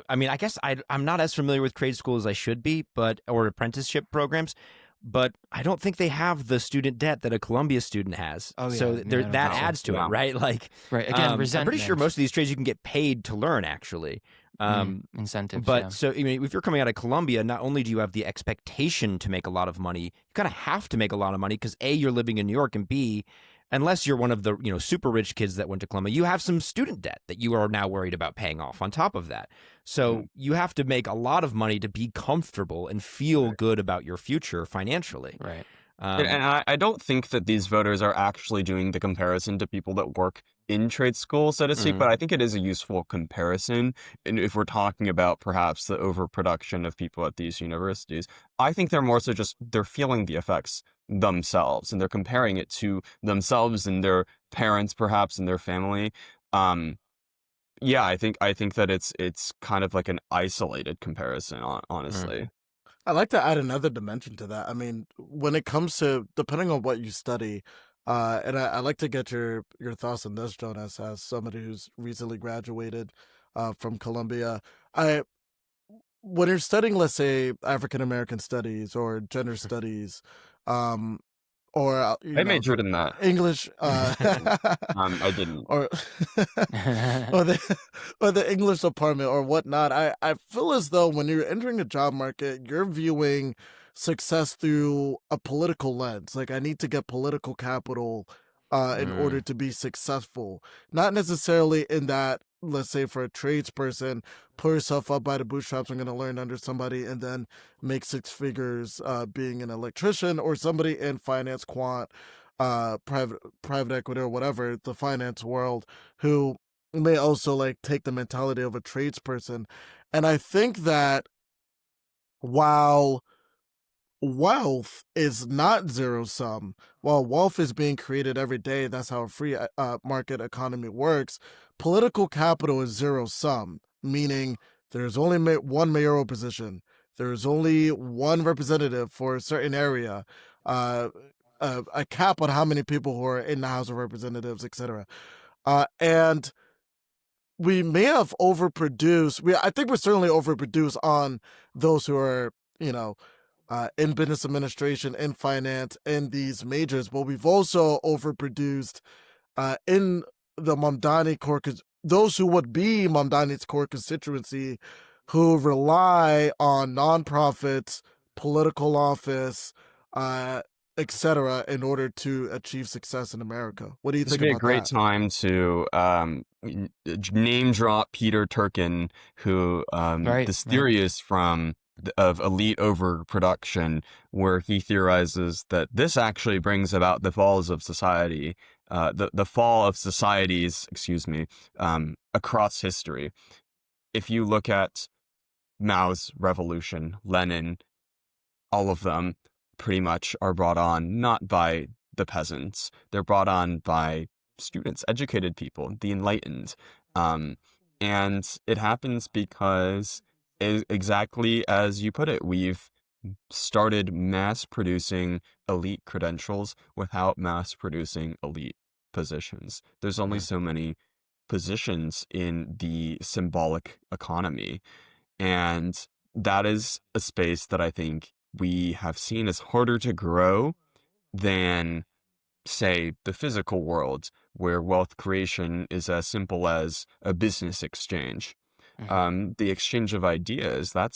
I mean, I guess I'm not as familiar with trade school as I should be, or apprenticeship programs. But I don't think they have the student debt that a Columbia student has. Oh, yeah. So Yeah, I don't that think so. adds to Yeah. it, right? Like, Right. Again, I'm pretty sure resentment. most of these trades you can get paid to learn, actually. Incentives. But yeah. so, I mean, if you're coming out of Columbia, not only do you have the expectation to make a lot of money, you kind of have to make a lot of money because A, you're living in New York, and B, unless you're one of the super rich kids that went to Columbia, you have some student debt that you are now worried about paying off on top of that. So you have to make a lot of money to be comfortable and feel good about your future financially. Right. And I don't think that these voters are actually doing the comparison to people that work in trade school, so to speak, but I think it is a useful comparison. And if we're talking about perhaps the overproduction of people at these universities, I think they're more so just they're feeling the effects themselves, and they're comparing it to themselves and their parents, perhaps, and their family. Yeah, I think that it's kind of like an isolated comparison, honestly. I'd like to add another dimension to that. I mean, when it comes to depending on what you study, and I'd like to get your thoughts on this, Jonas, as somebody who's recently graduated from Columbia. When you're studying, let's say, African American studies or gender studies, or I majored in that. English, I didn't. or or the English department or whatnot. I feel as though when you're entering a job market, you're viewing success through a political lens. Like, I need to get political capital in order to be successful. Not necessarily in that, let's say for a tradesperson, pull yourself up by the bootstraps, I'm going to learn under somebody and then make 6 figures being an electrician, or somebody in finance, quant, private equity or whatever, the finance world, who may also like take the mentality of a tradesperson. And I think that while wealth is not zero sum, while wealth is being created every day, that's how a free market economy works, political capital is zero sum, meaning there's only one mayoral position, there's only one representative for a certain area, a cap on how many people who are in the House of Representatives, etc. And we may have overproduced. I think we're certainly overproduced on those who are, in business administration, in finance, in these majors, but we've also overproduced in the Mamdani core, those who would be Mamdani's core constituency, who rely on nonprofits, political office, etc., in order to achieve success in America. What do you This think would be a about great that? time to name drop Peter Turkin, who this theory is from of elite overproduction, where he theorizes that this actually brings about the falls of society, the fall of societies, across history. If you look at Mao's revolution, Lenin, all of them pretty much are brought on not by the peasants. They're brought on by students, educated people, the enlightened. And it happens because, exactly as you put it, we've started mass producing elite credentials without mass producing elite positions. There's only so many positions in the symbolic economy. And that is a space that I think we have seen as harder to grow than, say, the physical world, where wealth creation is as simple as a business exchange. The exchange of ideas, that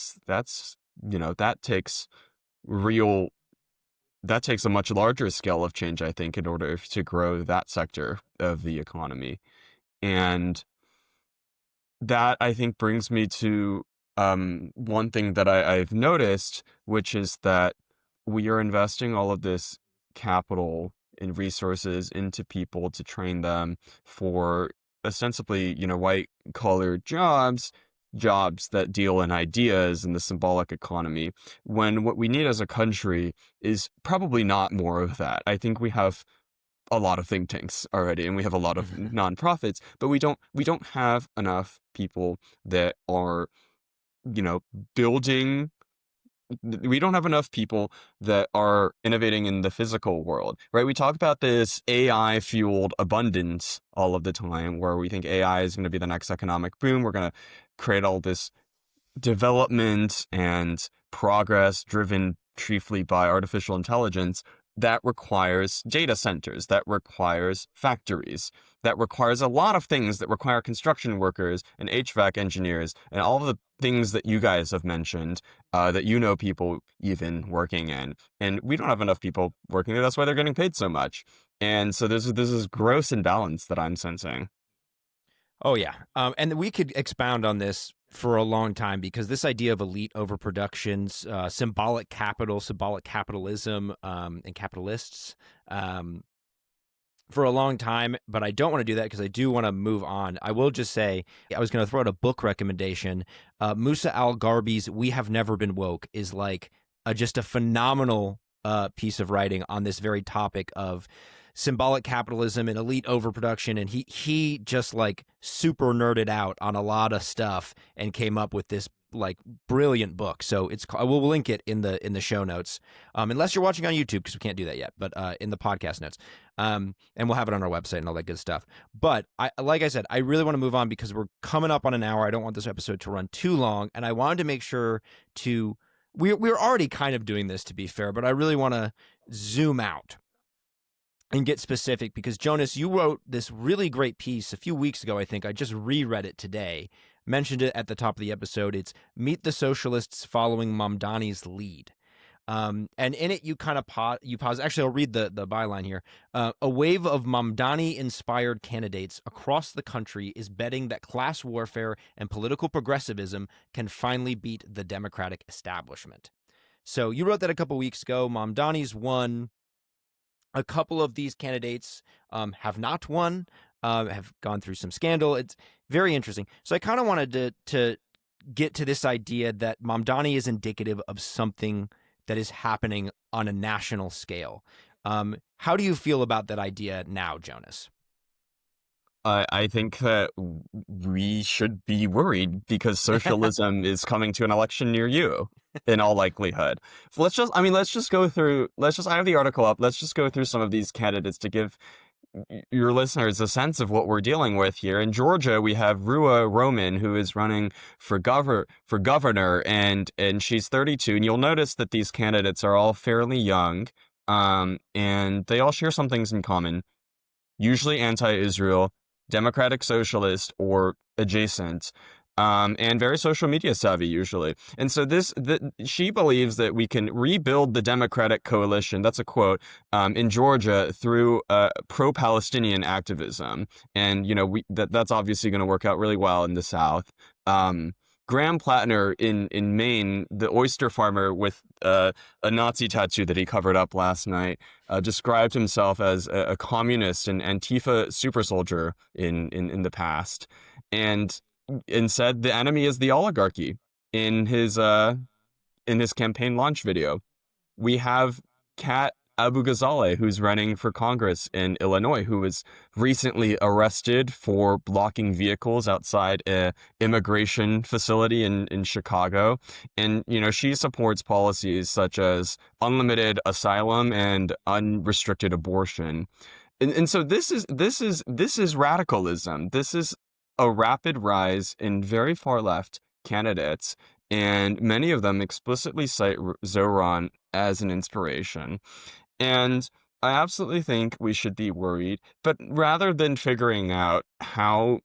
takes a much larger scale of change, I think, in order to grow that sector of the economy. And that, I think, brings me to one thing that I've noticed, which is that we are investing all of this capital and resources into people to train them for ostensibly, white collar jobs, jobs that deal in ideas and the symbolic economy, when what we need as a country is probably not more of that. I think we have a lot of think tanks already, and we have a lot of nonprofits, but we don't have enough people that are, building. We don't have enough people that are innovating in the physical world, right? We talk about this AI fueled abundance all of the time, where we think AI is going to be the next economic boom. We're going to create all this development and progress driven chiefly by artificial intelligence. That requires data centers, that requires factories, that requires a lot of things, that require construction workers and HVAC engineers and all of the things that you guys have mentioned, that people even working in. And we don't have enough people working there. That's why they're getting paid so much. And so there's this gross imbalance that I'm sensing. Oh, yeah. And we could expound on this for a long time, because this idea of elite overproductions, symbolic capital, symbolic capitalism, and capitalists for a long time. But I don't want to do that because I do want to move on. I will just say, I was going to throw out a book recommendation. Musa Al-Gharbi's We Have Never Been Woke is like just a phenomenal piece of writing on this very topic of symbolic capitalism and elite overproduction, and he just like super nerded out on a lot of stuff and came up with this like brilliant book. So we'll link it in the show notes, unless you're watching on YouTube, because we can't do that yet, but in the podcast notes, and we'll have it on our website and all that good stuff. But like I said, I really want to move on because we're coming up on an hour. I don't want this episode to run too long, and I wanted to make sure to we're already kind of doing this, to be fair, but I really want to zoom out and get specific, because Jonas, you wrote this really great piece a few weeks ago, I think. I just reread it today, mentioned it at the top of the episode. It's Meet the Socialists Following Mamdani's Lead. And in it, you kind of pause. Actually, I'll read the byline here. A wave of Mamdani-inspired candidates across the country is betting that class warfare and political progressivism can finally beat the democratic establishment. So you wrote that a couple weeks ago. Mamdani's won. A couple of these candidates have not won, have gone through some scandal. It's very interesting. So I kind of wanted to get to this idea that Mamdani is indicative of something that is happening on a national scale. How do you feel about that idea now, Jonas? I think that we should be worried because socialism is coming to an election near you, in all likelihood. So I have the article up. Let's just go through some of these candidates to give your listeners a sense of what we're dealing with here. In Georgia, we have Rua Roman, who is running for governor, and she's 32. And you'll notice that these candidates are all fairly young, and they all share some things in common. Usually anti-Israel, democratic socialist or adjacent, and very social media savvy usually. And so she believes that we can rebuild the Democratic coalition, that's a quote, in Georgia through pro-Palestinian activism. And, that's obviously going to work out really well in the South. Graham Plattner in Maine, the oyster farmer with a Nazi tattoo that he covered up last night, described himself as a communist and Antifa super soldier in the past, and said the enemy is the oligarchy in his campaign launch video. We have Kat Abu-Ghazaleh, who's running for Congress in Illinois, who was recently arrested for blocking vehicles outside an immigration facility in Chicago. And, she supports policies such as unlimited asylum and unrestricted abortion. And so this is radicalism. This is a rapid rise in very far left candidates, and many of them explicitly cite Zohran as an inspiration. And I absolutely think we should be worried, but rather than figuring out how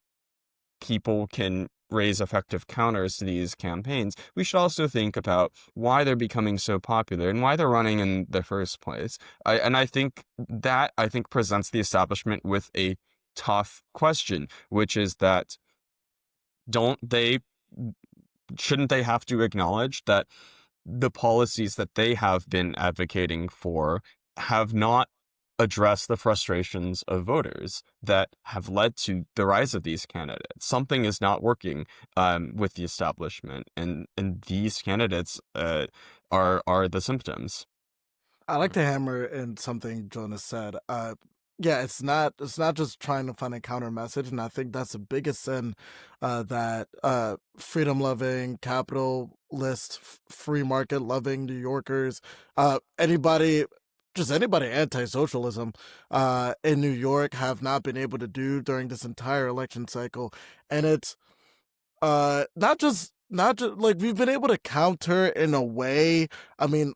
people can raise effective counters to these campaigns, we should also think about why they're becoming so popular and why they're running in the first place. I think presents the establishment with a tough question, which is that shouldn't they have to acknowledge that the policies that they have been advocating for have not address the frustrations of voters that have led to the rise of these candidates. Something is not working with the establishment, and these candidates are the symptoms. I like to hammer in something Jonas said. Yeah, it's not just trying to find a counter message, and I think that's the biggest sin that freedom loving, capitalist, free market loving New Yorkers, anybody. Just anybody anti-socialism in New York have not been able to do during this entire election cycle, and it's not just like we've been able to counter in a way. I mean,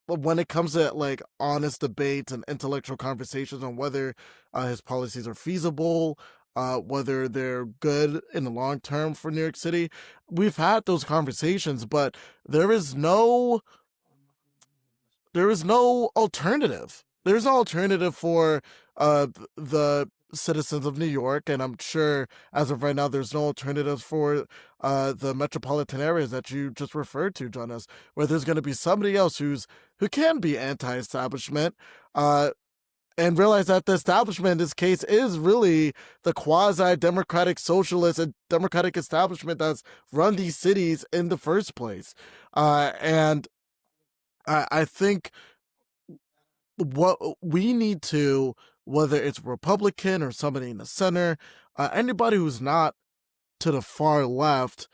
when it comes to like honest debates and intellectual conversations on whether his policies are feasible, whether they're good in the long term for New York City, we've had those conversations, but there is no alternative. There's no alternative for the citizens of New York, and I'm sure as of right now, there's no alternatives for the metropolitan areas that you just referred to, Jonas, where there's going to be somebody else who can be anti-establishment, and realize that the establishment in this case is really the quasi-democratic socialist and democratic establishment that's run these cities in the first place, and I think what we need to, whether it's Republican or somebody in the center, anybody who's not to the far left,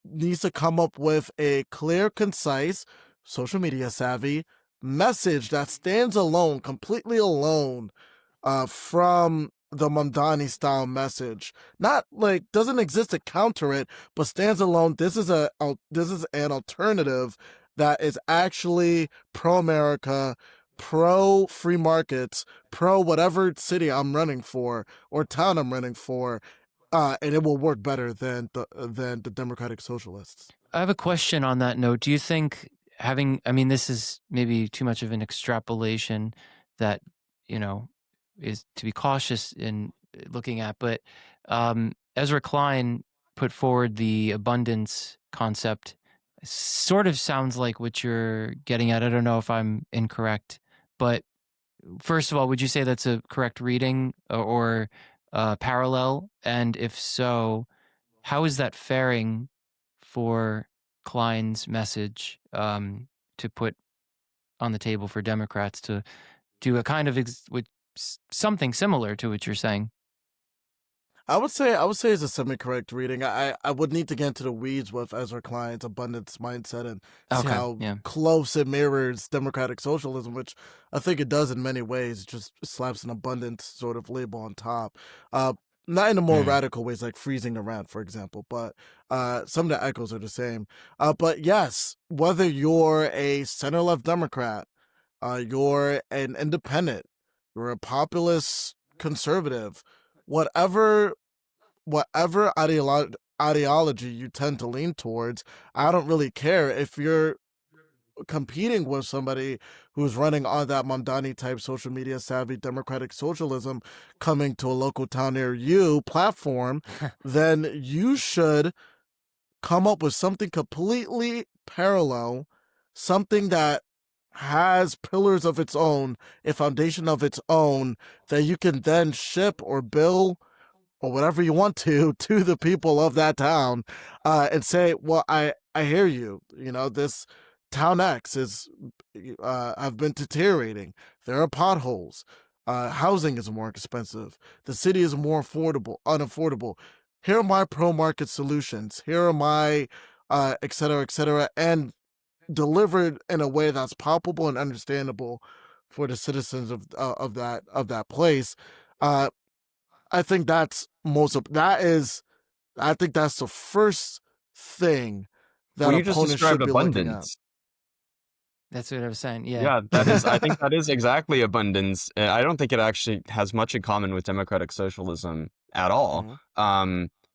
needs to come up with a clear, concise, social media savvy message that stands alone, completely alone, from the Mamdani style message. Not like doesn't exist to counter it, but stands alone. This is an alternative that is actually pro-America, pro-free markets, pro whatever city I'm running for or town I'm running for, and it will work better than the Democratic Socialists. I have a question on that note. Do you think I mean, this is maybe too much of an extrapolation that, is to be cautious in looking at, but Ezra Klein put forward the abundance concept. Sort of sounds like what you're getting at. I don't know if I'm incorrect, but first of all, would you say that's a correct reading or parallel? And if so, how is that faring for Klein's message to put on the table for Democrats to do a kind of something similar to what you're saying? I would say it's a semi-correct reading. I would need to get into the weeds with Ezra Klein's abundance mindset and see how close it mirrors democratic socialism, which I think it does in many ways. It just slaps an abundance sort of label on top. Not in the more radical ways like freezing the rent, for example, but some of the echoes are the same. But yes, whether you're a center-left Democrat, you're an independent, you're a populist conservative, whatever ideology you tend to lean towards, I don't really care if you're competing with somebody who's running on that Mamdani type social media savvy democratic socialism coming to a local town near you platform, then you should come up with something completely parallel, something that has pillars of its own, a foundation of its own that you can then ship or bill or whatever you want to the people of that town, and say, well, I hear you. This town X is have been deteriorating. There are potholes. Housing is more expensive. The city is more unaffordable. Here are my pro-market solutions. Here are my et cetera, and delivered in a way that's palpable and understandable for the citizens of that place. I think that's I think that's the first thing that you just opponents should described be looking at. abundance. That's what I was saying. Yeah. Yeah, that is. I think that is exactly abundance. I don't think it actually has much in common with democratic socialism at all.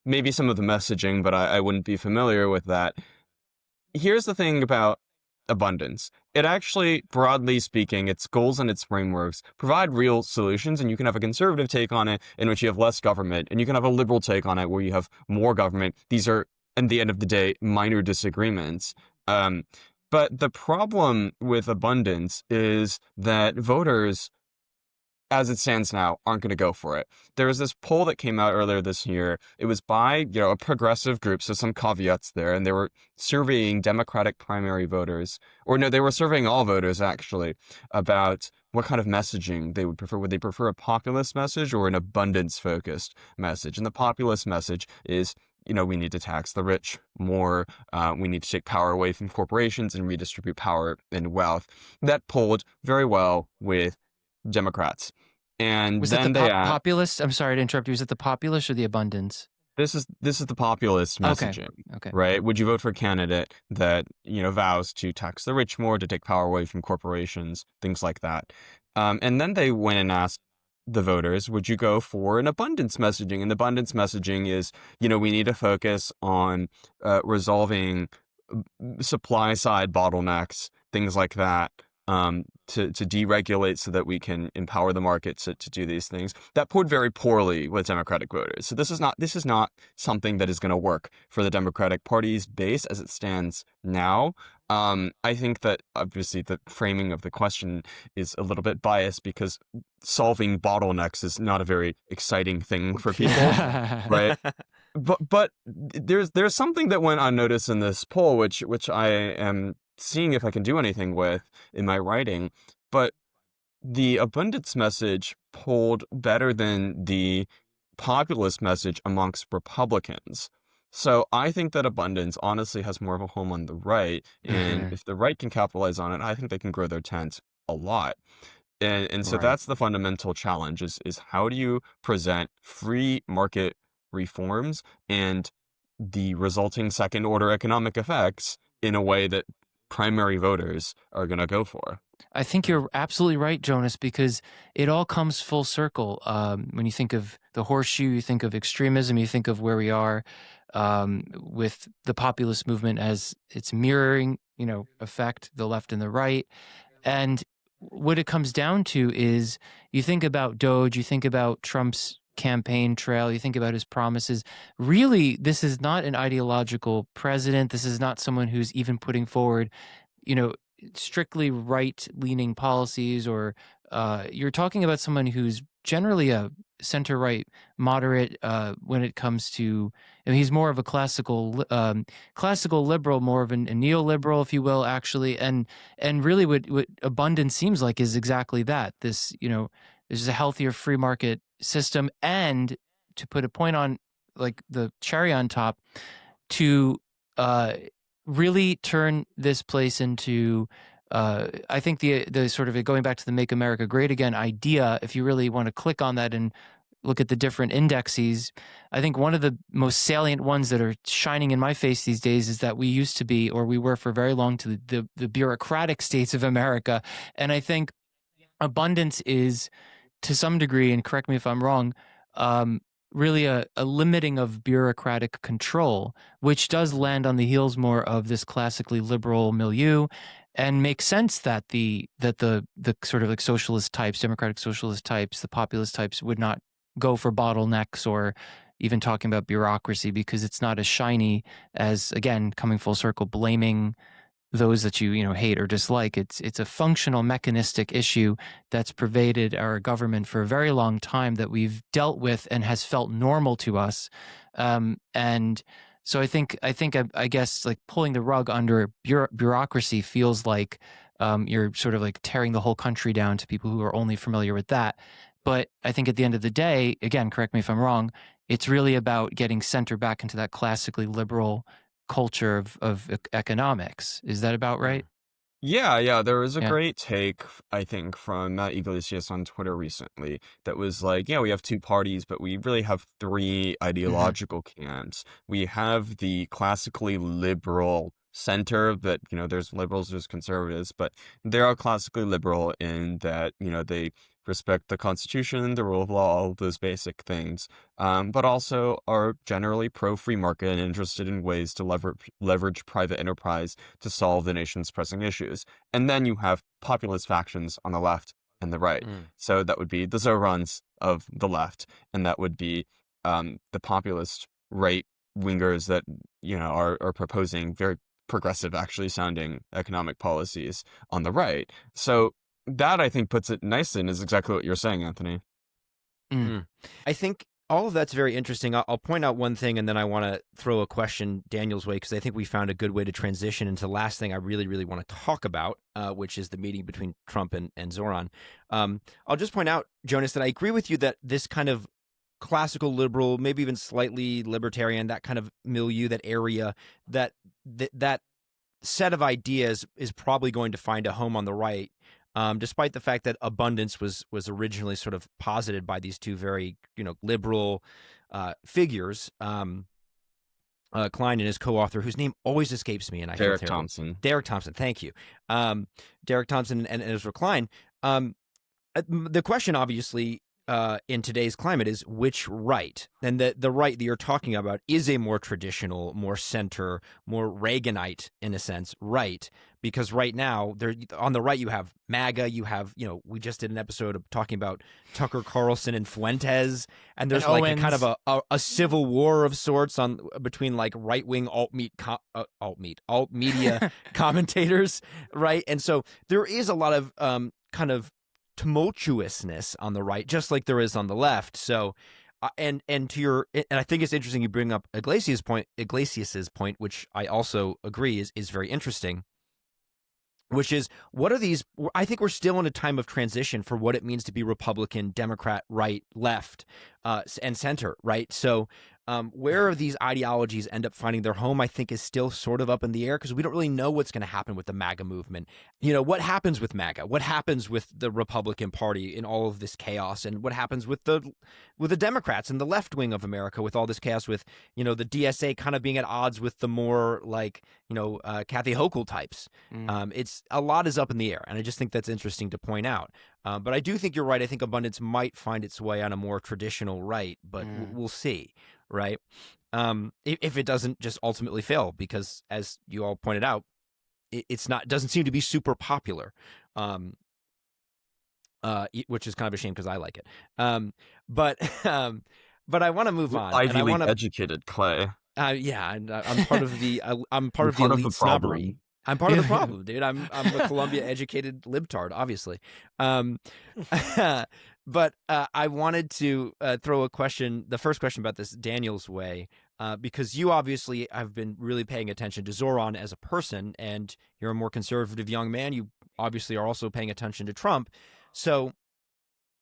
Maybe some of the messaging, but I wouldn't be familiar with that. Here's the thing about abundance. It actually, broadly speaking, its goals and its frameworks provide real solutions, and you can have a conservative take on it in which you have less government, and you can have a liberal take on it where you have more government. These are, at the end of the day, minor disagreements. But the problem with abundance is that voters as it stands now, aren't going to go for it. There was this poll that came out earlier this year. It was by, a progressive group, so some caveats there, and they were surveying Democratic primary voters, or no, they were surveying all voters, actually, about what kind of messaging they would prefer. Would they prefer a populist message or an abundance-focused message? And the populist message is, we need to tax the rich more. We need to take power away from corporations and redistribute power and wealth. That polled very well with Democrats. And Was then it the populist? I'm sorry to interrupt you. Was it the populist or the abundance? This is the populist messaging, Okay. right? Would you vote for a candidate that, vows to tax the rich more, to take power away from corporations, things like that? And then they went and asked the voters, would you go for an abundance messaging? And the abundance messaging is, we need to focus on resolving supply side bottlenecks, things like that, to deregulate so that we can empower the market to do these things. That poured very poorly with Democratic voters. So this is not something that is going to work for the Democratic Party's base as it stands now. I think that obviously the framing of the question is a little bit biased because solving bottlenecks is not a very exciting thing for people, right? But there's something that went unnoticed in this poll, which I am seeing if I can do anything with in my writing. But the abundance message polled better than the populist message amongst Republicans. So I think that abundance honestly has more of a home on the right. And if the right can capitalize on it, I think they can grow their tent a lot. And so that's the fundamental challenge is how do you present free market reforms and the resulting second order economic effects in a way that primary voters are going to go for. I think you're absolutely right, Jonas, because it all comes full circle. When you think of the horseshoe, you think of extremism, you think of where we are with the populist movement as its mirroring, effect, the left and the right. And what it comes down to is you think about Doge, you think about Trump's campaign trail, you think about his promises. Really, this is not an ideological president. This is not someone who's even putting forward, strictly right-leaning policies, or you're talking about someone who's generally a center-right moderate when it comes to, he's more of a classical liberal, more of a neoliberal, if you will, actually. And really what abundance seems like is exactly that. This, there's a healthier free market system, and to put a point on, like, the cherry on top, to really turn this place into I think the sort of going back to the Make America Great Again idea, if you really want to click on that and look at the different indexes, I think one of the most salient ones that are shining in my face these days is that we used to be, or we were for very long, to the bureaucratic states of America. And I think abundance is, to some degree, and correct me if I'm wrong, really a limiting of bureaucratic control, which does land on the heels more of this classically liberal milieu, and makes sense that the sort of like socialist types, democratic socialist types, the populist types would not go for bottlenecks or even talking about bureaucracy, because it's not as shiny as, again, coming full circle, blaming those that you hate or dislike. It's a functional, mechanistic issue that's pervaded our government for a very long time, that we've dealt with and has felt normal to us. And so I guess like pulling the rug under bureaucracy feels like you're sort of like tearing the whole country down to people who are only familiar with that. But I think at the end of the day, again, correct me if I'm wrong, it's really about getting center back into that classically liberal culture of economics. Is that about right? Yeah. There was a great take, I think, from Matt Iglesias on Twitter recently that was like, we have two parties, but we really have three ideological camps. We have the classically liberal center that, there's liberals, there's conservatives, but they are classically liberal in that, they respect the Constitution, the rule of law, all of those basic things, but also are generally pro-free market and interested in ways to leverage private enterprise to solve the nation's pressing issues. And then you have populist factions on the left and the right. So that would be the Zohrans of the left, and that would be the populist right-wingers that, are proposing very progressive, actually sounding economic policies on the right. So that I think puts it nicely and is exactly what you're saying, Anthony. I think all of that's very interesting. I'll point out one thing, and then I want to throw a question Daniel's way, because I think we found a good way to transition into the last thing I really, really want to talk about, which is the meeting between Trump and Zohran. I'll just point out, Jonas, that I agree with you that this kind of classical liberal, maybe even slightly libertarian, that kind of milieu, that area, that set of ideas is probably going to find a home on the right. Despite the fact that abundance was originally sort of posited by these two very, liberal figures, Klein and his co-author, whose name always escapes me, and I Derek Thompson. Derek Thompson, thank you. Derek Thompson and Ezra Klein. The question, obviously, in today's climate is which right, and the right that you're talking about is a more traditional, more center, more Reaganite in a sense right, because right now on the right you have MAGA, you have we just did an episode of talking about Tucker Carlson and Fuentes, and there's like a kind of a civil war of sorts between like right wing alt media commentators, right, and so there is a lot of kind of tumultuousness on the right, just like there is on the left. So, and I think it's interesting you bring up Iglesias's point, which I also agree is very interesting. Which is, what are these? I think we're still in a time of transition for what it means to be Republican, Democrat, right, left, and center, right? So where these ideologies end up finding their home, I think, is still sort of up in the air, because we don't really know what's going to happen with the MAGA movement. What happens with MAGA? What happens with the Republican Party in all of this chaos? And what happens with the Democrats and the left wing of America with all this chaos, with, the DSA kind of being at odds with the more like, Kathy Hochul types. It's a lot is up in the air. And I just think that's interesting to point out. But I do think you're right. I think abundance might find its way on a more traditional right, but we'll see. Right. If it doesn't just ultimately fail, because as you all pointed out, it doesn't seem to be super popular, which is kind of a shame because I like it. But I want to move on. Ivy League educated, Clay. Yeah, and I'm part of the elite snobbery. I'm part of the problem, dude. I'm a Columbia educated libtard, obviously. But I wanted to throw the first question about this Daniel's way, because you obviously have been really paying attention to Zohran as a person, and you're a more conservative young man. You obviously are also paying attention to Trump. So,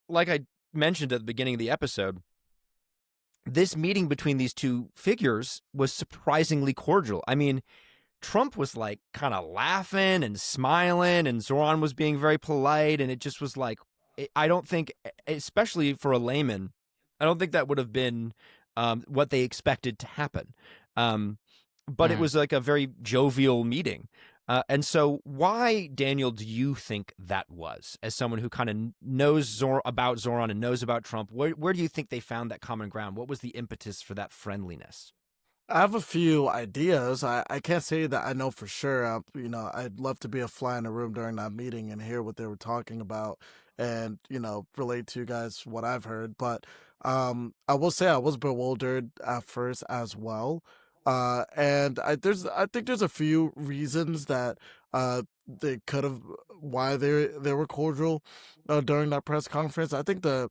like I mentioned at the beginning of the episode, this meeting between these two figures was surprisingly cordial. I mean, Trump was like kind of laughing and smiling, and Zohran was being very polite, and it just was like, I don't think, especially for a layman, I don't think that would have been what they expected to happen. But it was like a very jovial meeting. And so why, Daniel, do you think that was, as someone who kind of knows about Zohran and knows about Trump? Where do you think they found that common ground? What was the impetus for that friendliness? I have a few ideas. I can't say that I know for sure. I'd love to be a fly in the room during that meeting and hear what they were talking about and, relate to you guys what I've heard. But I will say I was bewildered at first as well. And I think there's a few reasons that they could have why they were cordial during that press conference. I think or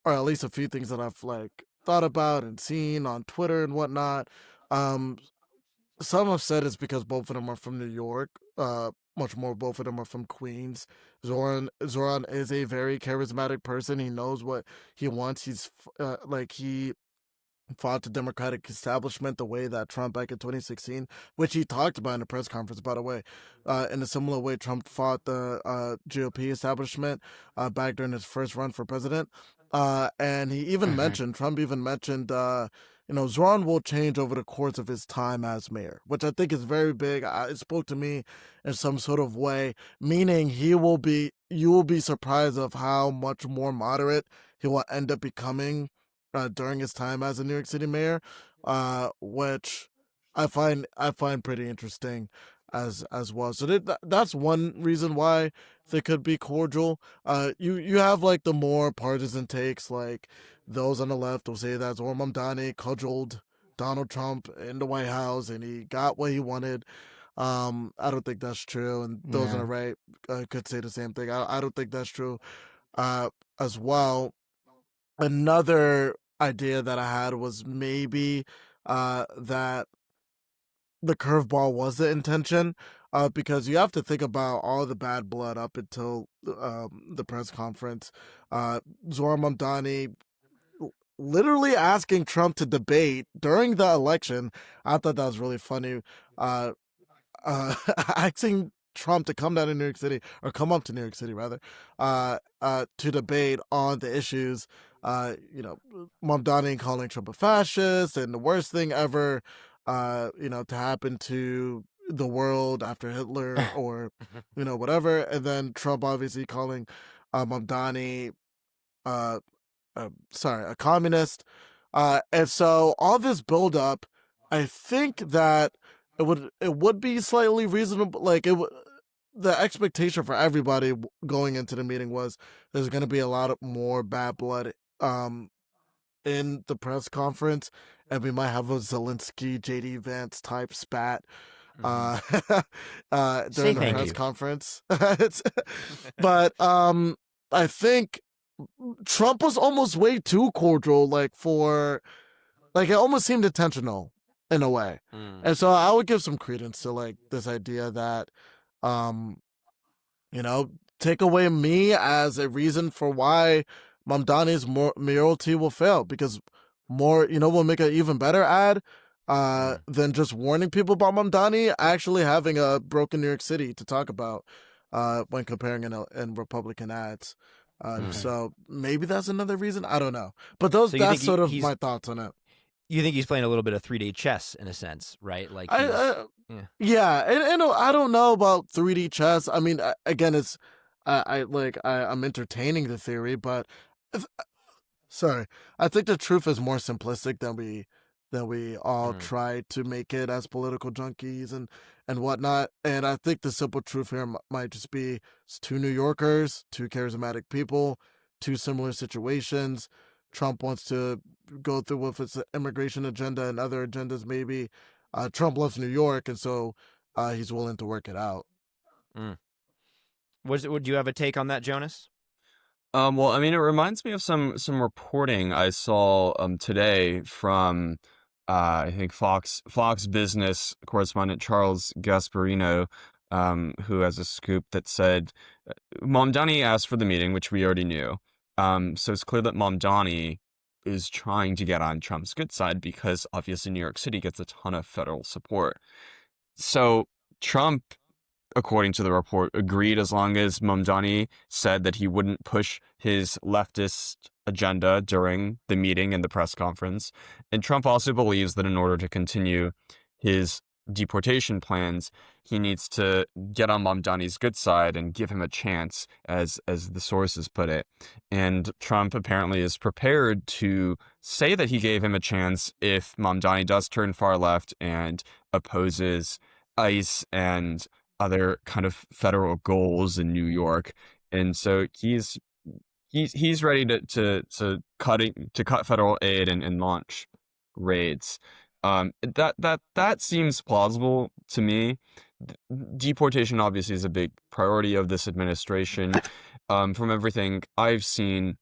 at least a few things that I've thought about and seen on Twitter and whatnot. Some have said it's because both of them are from New York. Much more, both of them are from Queens. Zohran is a very charismatic person. He knows what he wants. He's he fought the Democratic establishment the way that Trump back in 2016, which he talked about in the press conference, by the way, in a similar way Trump fought the GOP establishment back during his first run for president. And Trump even mentioned, Zohran will change over the course of his time as mayor, which I think is very big. It spoke to me in some sort of way, meaning you will be surprised of how much more moderate he will end up becoming during his time as a New York City mayor, which I find pretty interesting as well. So that's one reason why they could be cordial. You have the more partisan takes, like those on the left will say that Zohran Mamdani cudgeled Donald Trump in the White House and he got what he wanted. I don't think that's true, and those on the right could say the same thing. I don't think that's true as well. Another idea that I had was maybe that the curveball was the intention, because you have to think about all the bad blood up until the press conference. Zohran Mamdani literally asking Trump to debate during the election. I thought that was really funny. Asking Trump to come down to New York City, or come up to New York City rather, to debate on the issues. Mamdani calling Trump a fascist, and the worst thing ever, to happen to the world after Hitler, or whatever. And then Trump obviously calling Mamdani, a communist. And so all this buildup, I think that it would be slightly reasonable. Like the expectation for everybody going into the meeting was there's going to be a lot of more bad blood in the press conference, and we might have a Zelensky, JD Vance type spat during the press conference. But I think Trump was almost way too cordial, like it almost seemed intentional in a way. And so I would give some credence to like this idea that, take away me as a reason for why Mamdani's mayoralty will fail, because will make an even better ad than just warning people about Mamdani actually having a broken New York City to talk about when comparing in Republican ads. So maybe that's another reason. I don't know, but that's sort of my thoughts on it. You think he's playing a little bit of 3D chess in a sense, right? Like, yeah, and I don't know about 3D chess. I mean, again, it's I'm entertaining the theory, but sorry, I think the truth is more simplistic than we all try to make it as political junkies and whatnot. And I think the simple truth here might just be it's two New Yorkers, two charismatic people, two similar situations. Trump wants to go through with its immigration agenda and other agendas maybe. Trump loves New York, and so he's willing to work it out. Would you have a take on that, Jonas? Well, I mean, it reminds me of some reporting I saw today from I think Fox Business correspondent Charles Gasparino, who has a scoop that said Mamdani asked for the meeting, which we already knew. So it's clear that Mamdani is trying to get on Trump's good side because obviously New York City gets a ton of federal support. So Trump, according to the report, agreed as long as Mamdani said that he wouldn't push his leftist agenda during the meeting and the press conference. And Trump also believes that in order to continue his deportation plans, he needs to get on Mamdani's good side and give him a chance, as the sources put it. And Trump apparently is prepared to say that he gave him a chance if Mamdani does turn far left and opposes ICE and other kind of federal goals in New York. And so he's ready to cut federal aid and launch raids. That seems plausible to me. Deportation obviously is a big priority of this administration. From everything I've seen,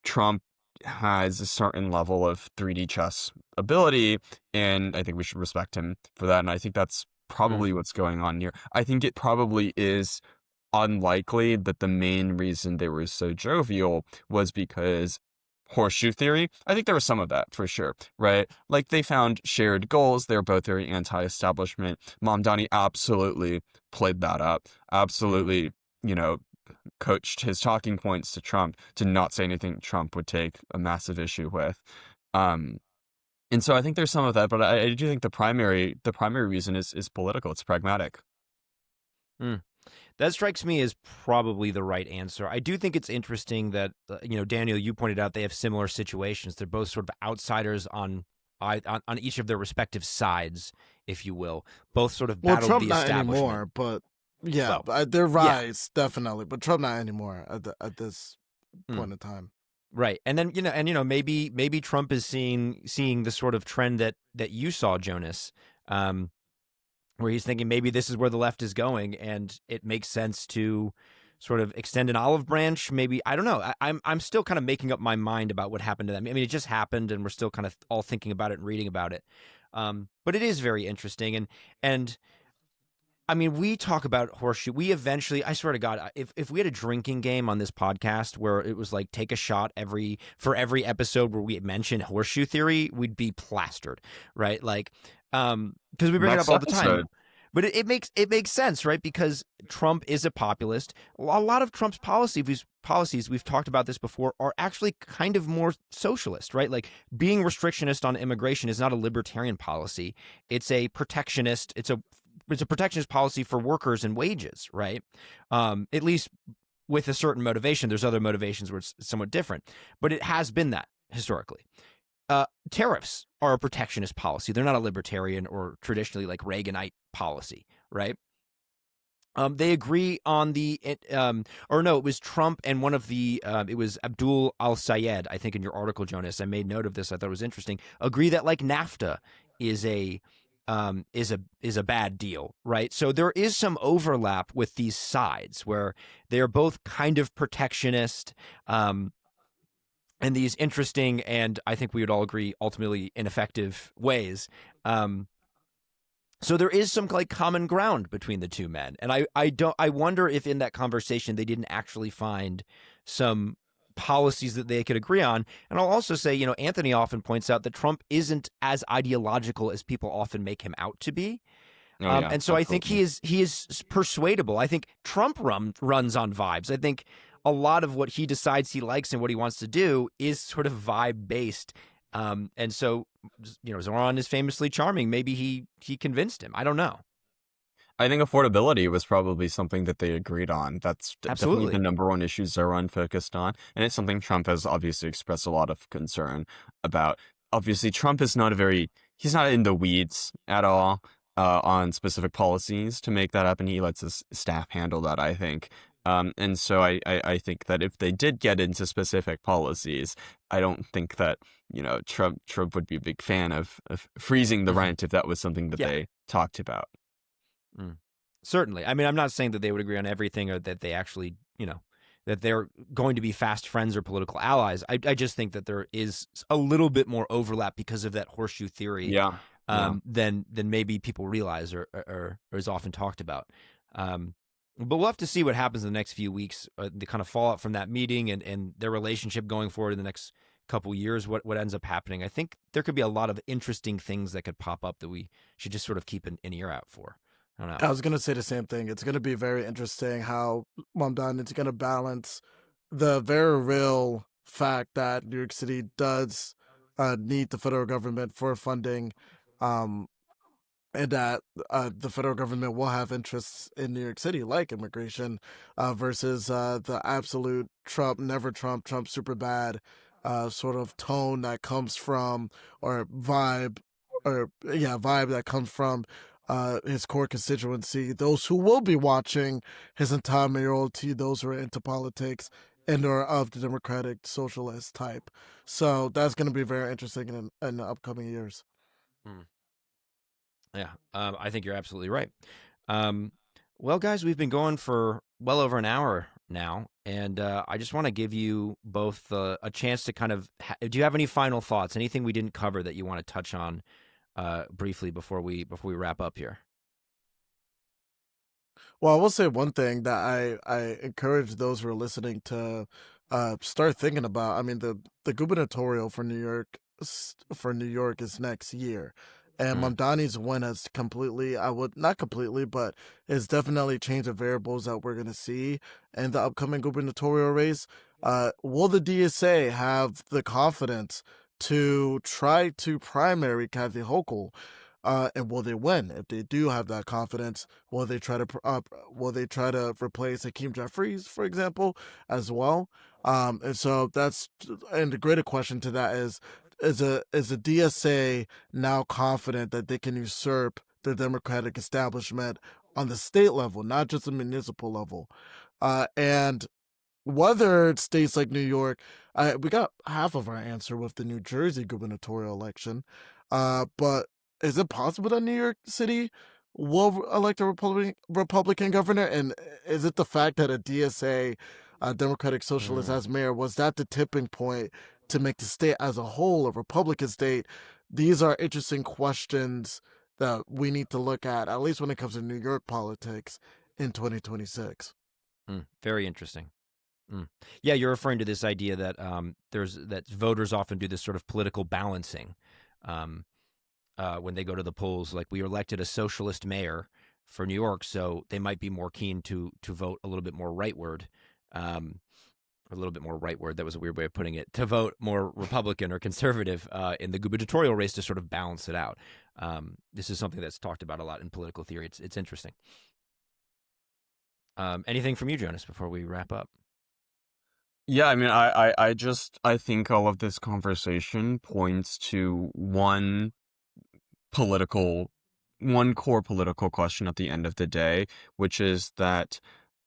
Trump has a certain level of 3D chess ability, and I think we should respect him for that. And I think that's probably what's going on here. I think it probably is unlikely that the main reason they were so jovial was because horseshoe theory. I think there was some of that for sure, right? Like they found shared goals. They're both very anti-establishment. Mamdani absolutely played that up. Absolutely, coached his talking points to Trump to not say anything Trump would take a massive issue with. And so I think there's some of that, but I do think the primary reason is political. It's pragmatic. That strikes me as probably the right answer. I do think it's interesting that, Daniel, you pointed out they have similar situations. They're both sort of outsiders on each of their respective sides, if you will. Both sort of battled Trump the not establishment. anymore, but their rise definitely, but Trump not anymore at this point in time. Right. And then, maybe Trump is seeing the sort of trend that you saw, Jonas. where he's thinking maybe this is where the left is going, and it makes sense to sort of extend an olive branch. Maybe, I don't know. I'm still kind of making up my mind about what happened to them. I mean, it just happened, and we're still kind of all thinking about it and reading about it. But it is very interesting, and I mean, we talk about horseshoe. We eventually, I swear to God, if we had a drinking game on this podcast where it was like take a shot for every episode where we mention horseshoe theory, we'd be plastered, right? Like, because we bring it up all the time. But it makes sense, right? Because Trump is a populist. A lot of Trump's policies, we've talked about this before, are actually kind of more socialist, right? Like being restrictionist on immigration is not a libertarian policy. It's a protectionist. It's a protectionist policy for workers and wages, right? At least with a certain motivation. There's other motivations where it's somewhat different, but it has been that historically. Tariffs are a protectionist policy. They're not a libertarian or traditionally like Reaganite policy, right? They agree on it was Trump and one of the, it was Abdul al-Sayed, I think in your article, Jonas, I made note of this. I thought it was interesting. Agree that like NAFTA is a bad deal, right? So there is some overlap with these sides where they are both kind of protectionist, in these interesting and I think we would all agree ultimately ineffective ways. So there is some like common ground between the two men, and I wonder if in that conversation they didn't actually find some policies that they could agree on. And I'll also say, Anthony often points out that Trump isn't as ideological as people often make him out to be. And so absolutely. I think he is persuadable. I think Trump runs on vibes. I think a lot of what he decides he likes and what he wants to do is sort of vibe based. And so, Zohran is famously charming. Maybe he convinced him. I don't know. I think affordability was probably something that they agreed on. That's Absolutely. definitely the number one issue Zohran focused on. And it's something Trump has obviously expressed a lot of concern about. Obviously, Trump is he's not in the weeds at all on specific policies to make that happen. He lets his staff handle that, I think. And so I think that if they did get into specific policies, I don't think that, Trump would be a big fan of freezing the rent if that was something that they talked about. Certainly. I mean, I'm not saying that they would agree on everything or that they actually, that they're going to be fast friends or political allies. I just think that there is a little bit more overlap because of that horseshoe theory than maybe people realize or is often talked about. But we'll have to see what happens in the next few weeks, the kind of fallout from that meeting and their relationship going forward in the next couple years, what ends up happening. I think there could be a lot of interesting things that could pop up that we should just sort of keep an ear out for. I don't know. I was going to say the same thing. It's going to be very interesting how Mamdani is going to balance the very real fact that New York City does need the federal government for funding, and that the federal government will have interests in New York City, like immigration, versus the absolute Trump, never Trump super bad sort of tone that comes from, or vibe that comes from his core constituency, those who will be watching his entire mayoralty, those who are into politics and are of the democratic socialist type. So that's going to be very interesting in the upcoming years. Yeah, I think you're absolutely right. Well, guys, we've been going for well over an hour now, and I just want to give you both a chance to kind of, do you have any final thoughts, anything we didn't cover that you want to touch on briefly before we wrap up here? Well, I will say one thing that I encourage those who are listening to start thinking about. I mean, the gubernatorial for New York is next year. And Mamdani's win has completely, not completely, but it's definitely changed the variables that we're going to see in the upcoming gubernatorial race. Will the DSA have the confidence to try to primary Kathy Hochul? And will they win? If they do have that confidence, will they try to replace Hakeem Jeffries, for example, as well? And so the greater question to that is the DSA now confident that they can usurp the Democratic establishment on the state level, not just the municipal level? And whether states like New York, we got half of our answer with the New Jersey gubernatorial election, but is it possible that New York City will elect a Republican governor? And is it the fact that a DSA, Democratic Socialist, as mayor, was that the tipping point to make the state as a whole a Republican state? These are interesting questions that we need to look at least when it comes to New York politics in 2026. Very interesting. Yeah, you're referring to this idea that that voters often do this sort of political balancing when they go to the polls. Like, we elected a socialist mayor for New York, so they might be more keen to vote a little bit more rightward. A little bit more rightward. That was a weird way of putting it. To vote more Republican or conservative in the gubernatorial race to sort of balance it out. This is something that's talked about a lot in political theory. It's interesting. Anything from you, Jonas, before we wrap up? Yeah, I mean, I think all of this conversation points to one core political question at the end of the day, which is that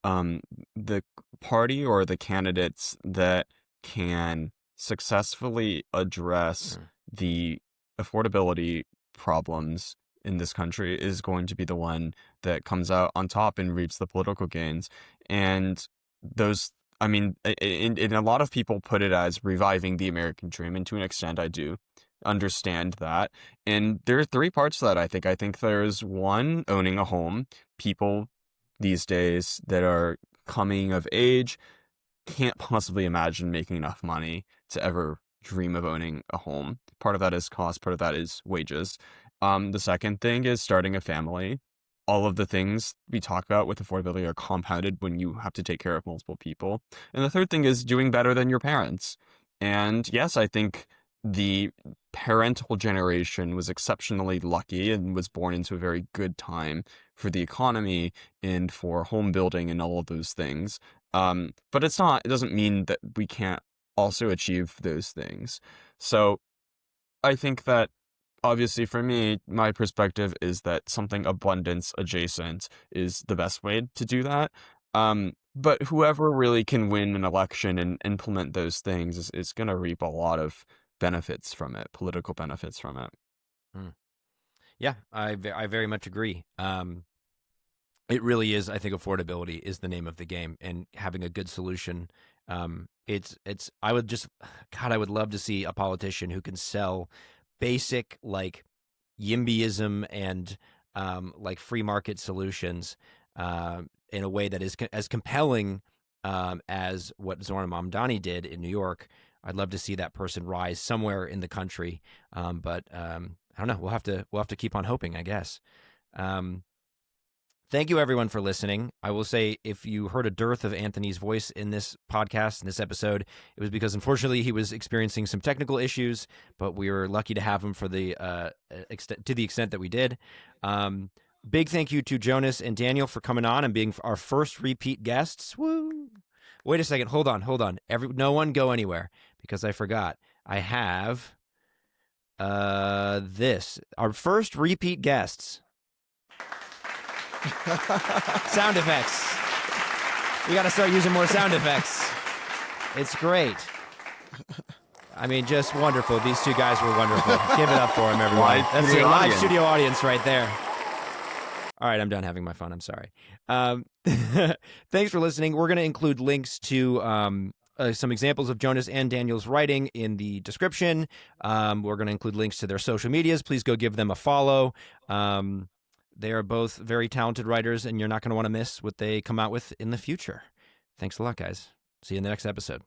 the party or the candidates that can successfully address the affordability problems in this country is going to be the one that comes out on top and reaps the political gains. And those, I mean, and a lot of people put it as reviving the American dream, and to an extent I do understand that. And there are three parts to that, I think. I think there's one, owning a home. People these days that are coming of age can't possibly imagine making enough money to ever dream of owning a home. Part of that is cost, part of that is wages. The second thing is starting a family. All of the things we talk about with affordability are compounded when you have to take care of multiple people. And the third thing is doing better than your parents. And yes, I think the parental generation was exceptionally lucky and was born into a very good time for the economy and for home building and all of those things. But it doesn't mean that we can't also achieve those things. So I think that obviously for me, my perspective is that something abundance adjacent is the best way to do that. But whoever really can win an election and implement those things is going to reap a lot of benefits from it, political benefits from it. Yeah, I very much agree. It really is. I think affordability is the name of the game, and having a good solution. I would love to see a politician who can sell basic, like, YIMBYism and like free market solutions in a way that is as compelling as what Zohran Mamdani did in New York. I'd love to see that person rise somewhere in the country, but I don't know. We'll have to keep on hoping, I guess. Thank you, everyone, for listening. I will say, if you heard a dearth of Anthony's voice in this podcast, in this episode, it was because, unfortunately, he was experiencing some technical issues, but we were lucky to have him for the to the extent that we did. Big thank you to Jonas and Daniel for coming on and being our first repeat guests. Woo! Wait a second. Hold on. No one go anywhere, because I forgot. I have our first repeat guests. Sound effects. We got to start using more sound effects. It's great. I mean, just wonderful. These two guys were wonderful. Give it up for them, everyone. That's a live studio audience right there. All right, I'm done having my fun. I'm sorry. Thanks for listening. We're going to include links to some examples of Jonas and Daniel's writing in the description. We're going to include links to their social medias. Please go give them a follow. They are both very talented writers, and you're not going to want to miss what they come out with in the future. Thanks a lot, guys. See you in the next episode.